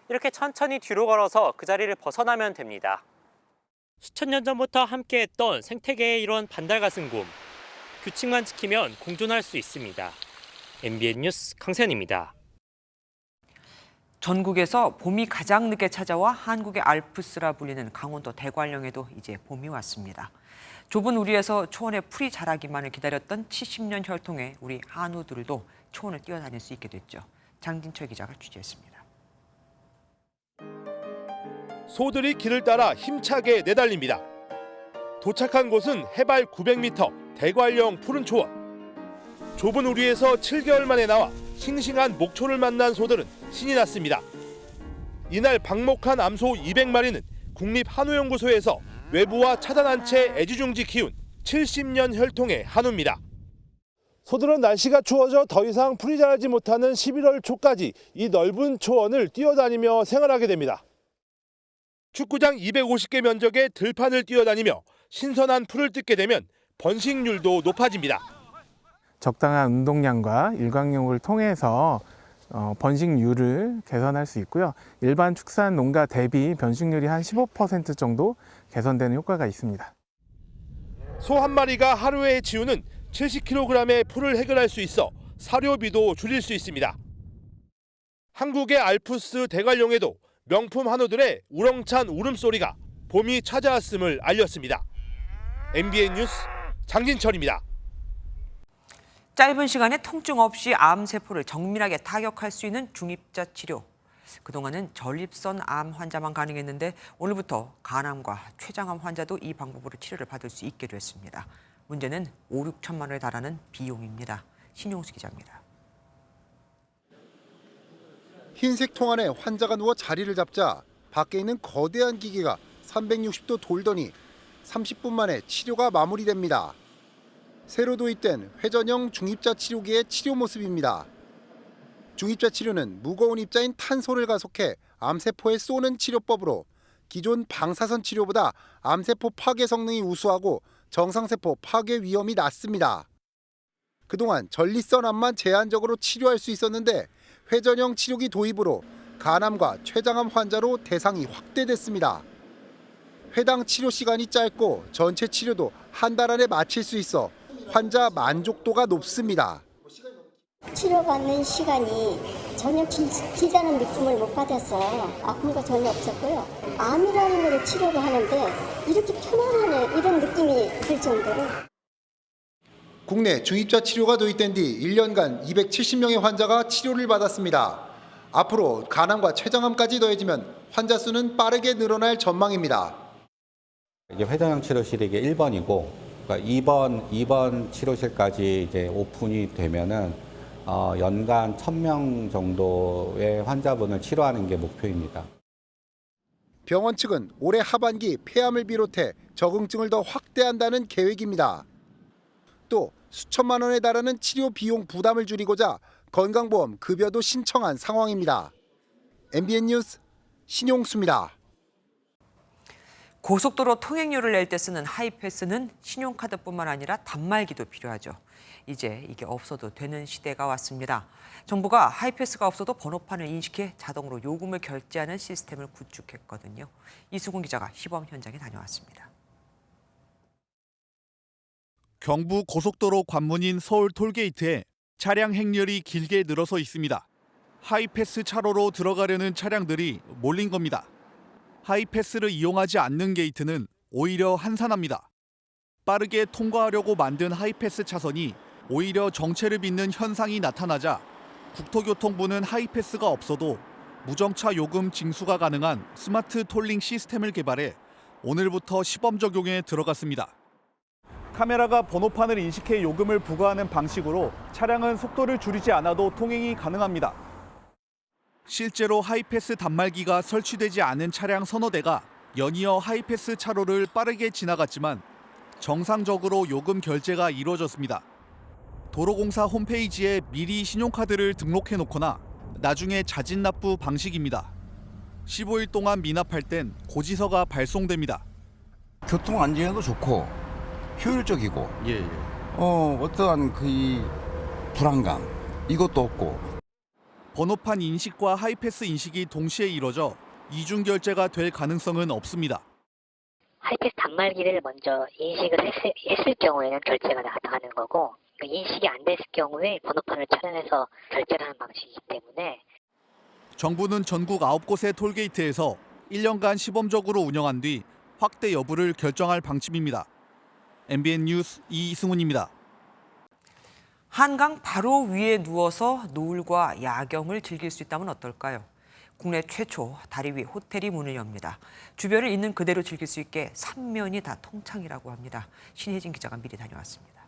이렇게 천천히 뒤로 걸어서 그 자리를 벗어나면 됩니다. 수천 년 전부터 함께했던 생태계의 일원 반달가슴곰. 규칙만 지키면 공존할 수 있습니다. MBN 뉴스 강세현입니다. 전국에서 봄이 가장 늦게 찾아와 한국의 알프스라 불리는 강원도 대관령에도 이제 봄이 왔습니다. 좁은 우리에서 초원에 풀이 자라기만을 기다렸던 70년 혈통의 우리 한우들도 초원을 뛰어다닐 수 있게 됐죠. 장진철 기자가 취재했습니다. 소들이 길을 따라 힘차게 내달립니다. 도착한 곳은 해발 900m 대관령 푸른 초원. 좁은 우리에서 7개월 만에 나와 싱싱한 목초를 만난 소들은 신이 났습니다. 이날 방목한 암소 200마리는 국립한우연구소에서 외부와 차단한 채 애지중지 키운 70년 혈통의 한우입니다. 소들은 날씨가 추워져 더 이상 풀이 자라지 못하는 11월 초까지 이 넓은 초원을 뛰어다니며 생활하게 됩니다. 축구장 250개 면적의 들판을 뛰어다니며 신선한 풀을 뜯게 되면 번식률도 높아집니다. 적당한 운동량과 일광욕을 통해서 번식률을 개선할 수 있고요. 일반 축산 농가 대비 번식률이 한 15% 정도 개선되는 효과가 있습니다. 소 한 마리가 하루에 치우는 70kg의 풀을 해결할 수 있어 사료비도 줄일 수 있습니다. 한국의 알프스 대관령에도 명품 한우들의 우렁찬 울음소리가 봄이 찾아왔음을 알렸습니다. MBN 뉴스 장진철입니다. 짧은 시간에 통증 없이 암세포를 정밀하게 타격할 수 있는 중입자 치료. 그동안은 전립선 암 환자만 가능했는데 오늘부터 간암과 췌장암 환자도 이 방법으로 치료를 받을 수 있게 됐습니다. 문제는 5, 6천만 원에 달하는 비용입니다. 신용수 기자입니다. 흰색 통 안에 환자가 누워 자리를 잡자 밖에 있는 거대한 기계가 360도 돌더니 30분 만에 치료가 마무리됩니다. 새로 도입된 회전형 중입자 치료기의 치료 모습입니다. 중입자 치료는 무거운 입자인 탄소를 가속해 암세포에 쏘는 치료법으로 기존 방사선 치료보다 암세포 파괴 성능이 우수하고 정상세포 파괴 위험이 낮습니다. 그동안 전립선 암만 제한적으로 치료할 수 있었는데 회전형 치료기 도입으로 간암과 췌장암 환자로 대상이 확대됐습니다. 해당 치료 시간이 짧고 전체 치료도 한 달 안에 마칠 수 있어 환자 만족도가 높습니다. 치료받는 시간이 전혀 길다는 느낌을 못 받았어요. 아픔도 전혀 없었고요. 암이라는 걸 치료를 하는데 이렇게 편안하네 이런 느낌이 들 정도로. 국내 중입자 치료가 도입된 뒤 1년간 270명의 환자가 치료를 받았습니다. 앞으로 간암과 췌장암까지 더해지면 환자 수는 빠르게 늘어날 전망입니다. 이게 회전형 치료실이 이게 1번이고, 그러니까 2번 치료실까지 이제 오픈이 되면은 연간 1,000명 정도의 환자분을 치료하는 게 목표입니다. 병원 측은 올해 하반기 폐암을 비롯해 적응증을 더 확대한다는 계획입니다. 또 수천만 원에 달하는 치료 비용 부담을 줄이고자 건강보험 급여도 신청한 상황입니다. MBN 뉴스 신용수입니다. 고속도로 통행료를 낼 때 쓰는 하이패스는 신용카드뿐만 아니라 단말기도 필요하죠. 이제 이게 없어도 되는 시대가 왔습니다. 정부가 하이패스가 없어도 번호판을 인식해 자동으로 요금을 결제하는 시스템을 구축했거든요. 이수근 기자가 시범 현장에 다녀왔습니다. 경부 고속도로 관문인 서울 톨게이트에 차량 행렬이 길게 늘어서 있습니다. 하이패스 차로로 들어가려는 차량들이 몰린 겁니다. 하이패스를 이용하지 않는 게이트는 오히려 한산합니다. 빠르게 통과하려고 만든 하이패스 차선이 오히려 정체를 빚는 현상이 나타나자 국토교통부는 하이패스가 없어도 무정차 요금 징수가 가능한 스마트 톨링 시스템을 개발해 오늘부터 시범 적용에 들어갔습니다. 카메라가 번호판을 인식해 요금을 부과하는 방식으로 차량은 속도를 줄이지 않아도 통행이 가능합니다. 실제로 하이패스 단말기가 설치되지 않은 차량 서너 대가 연이어 하이패스 차로를 빠르게 지나갔지만 정상적으로 요금 결제가 이루어졌습니다. 도로공사 홈페이지에 미리 신용카드를 등록해 놓거나 나중에 자진 납부 방식입니다. 15일 동안 미납할 땐 고지서가 발송됩니다. 교통 안전에도 좋고 효율적이고 어떠한 그 불안감 이것도 없고. 번호판 인식과 하이패스 인식이 동시에 이뤄져 이중 결제가 될 가능성은 없습니다. 하이패스 단말기를 먼저 인식을 했을 경우에는 결제가 가능한 거고, 인식이 안 됐을 경우에 번호판을 촬영해서 결제를 하는 방식이기 때문에. 정부는 전국 9곳의 톨게이트에서 1년간 시범적으로 운영한 뒤 확대 여부를 결정할 방침입니다. MBN 뉴스 이승훈입니다. 한강 바로 위에 누워서 노을과 야경을 즐길 수 있다면 어떨까요? 국내 최초 다리 위 호텔이 문을 엽니다. 주변을 있는 그대로 즐길 수 있게 3면이 다 통창이라고 합니다. 신혜진 기자가 미리 다녀왔습니다.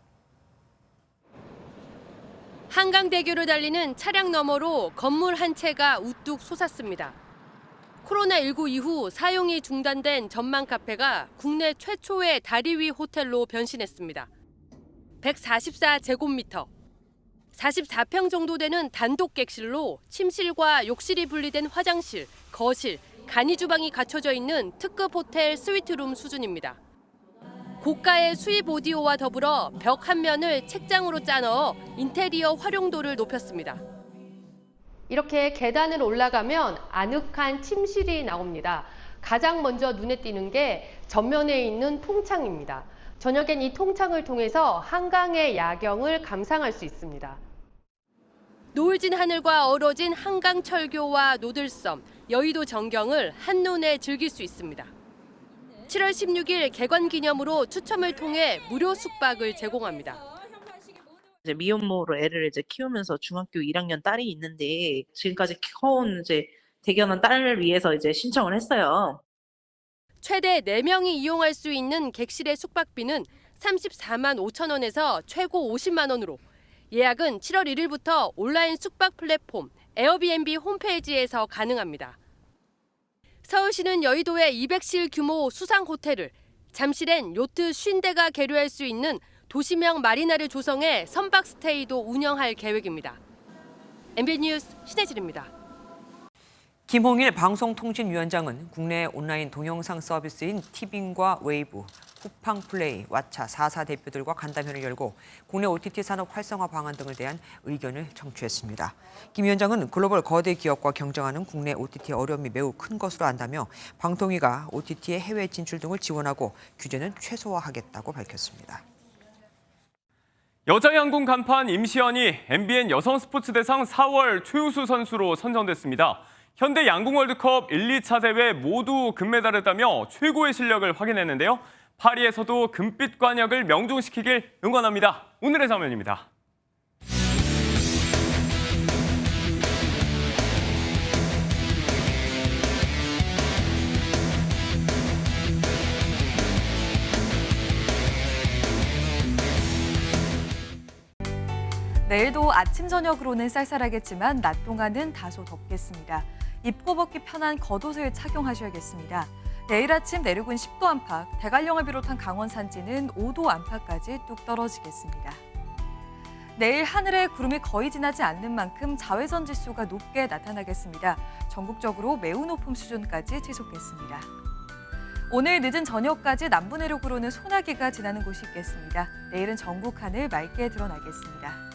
한강대교를 달리는 차량 너머로 건물 한 채가 우뚝 솟았습니다. 코로나19 이후 사용이 중단된 전망 카페가 국내 최초의 다리 위 호텔로 변신했습니다. 144제곱미터, 44평 정도 되는 단독 객실로 침실과 욕실이 분리된 화장실, 거실, 간이 주방이 갖춰져 있는 특급 호텔 스위트룸 수준입니다. 고가의 수입 오디오와 더불어 벽 한 면을 책장으로 짜넣어 인테리어 활용도를 높였습니다. 이렇게 계단을 올라가면 아늑한 침실이 나옵니다. 가장 먼저 눈에 띄는 게 전면에 있는 통창입니다. 저녁엔 이 통창을 통해서 한강의 야경을 감상할 수 있습니다. 노을진 하늘과 어우러진 한강 철교와 노들섬, 여의도 전경을 한눈에 즐길 수 있습니다. 7월 16일 개관 기념으로 추첨을 통해 무료 숙박을 제공합니다. 이제 미혼모로 애를 키우면서 중학교 1학년 딸이 있는데 지금까지 커온 대견한 딸을 위해서 이제 신청을 했어요. 최대 4명이 이용할 수 있는 객실의 숙박비는 34만 5천 원에서 최고 50만 원으로 예약은 7월 1일부터 온라인 숙박 플랫폼 에어비앤비 홈페이지에서 가능합니다. 서울시는 여의도에 200실 규모 수상 호텔을, 잠실엔 요트 50대가 계류할 수 있는 도시명 마리나를 조성해 선박 스테이도 운영할 계획입니다. MBN 뉴스 신혜진입니다. 김홍일 방송통신위원장은 국내 온라인 동영상 서비스인 티빙과 웨이브, 쿠팡플레이, 왓챠 4사 대표들과 간담회를 열고 국내 OTT 산업 활성화 방안 등을 대한 의견을 청취했습니다. 김 위원장은 글로벌 거대 기업과 경쟁하는 국내 OTT의 어려움이 매우 큰 것으로 안다며 방통위가 OTT의 해외 진출 등을 지원하고 규제는 최소화하겠다고 밝혔습니다. 여자 양궁 간판 임시연이 MBN 여성 스포츠 대상 4월 최우수 선수로 선정됐습니다. 현대 양궁 월드컵 1, 2차 대회 모두 금메달을 따며 최고의 실력을 확인했는데요. 파리에서도 금빛 관역을 명중시키길 응원합니다. 오늘의 장면입니다. 내일도 아침 저녁으로는 쌀쌀하겠지만 낮 동안은 다소 덥겠습니다. 입고 벗기 편한 겉옷을 착용하셔야겠습니다. 내일 아침 내륙은 10도 안팎, 대관령을 비롯한 강원 산지는 5도 안팎까지 뚝 떨어지겠습니다. 내일 하늘에 구름이 거의 지나지 않는 만큼 자외선 지수가 높게 나타나겠습니다. 전국적으로 매우 높은 수준까지 지속겠습니다. 오늘 늦은 저녁까지 남부 내륙으로는 소나기가 지나는 곳이 있겠습니다. 내일은 전국 하늘 맑게 드러나겠습니다.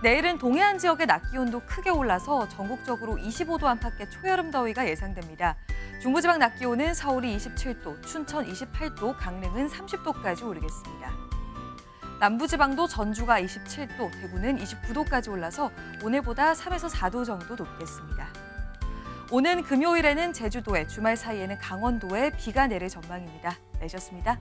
내일은 동해안 지역의 낮 기온도 크게 올라서 전국적으로 25도 안팎의 초여름 더위가 예상됩니다. 중부지방 낮 기온은 서울이 27도, 춘천 28도, 강릉은 30도까지 오르겠습니다. 남부지방도 전주가 27도, 대구는 29도까지 올라서 오늘보다 3에서 4도 정도 높겠습니다. 오는 금요일에는 제주도에, 주말 사이에는 강원도에 비가 내릴 전망입니다. 내셨습니다.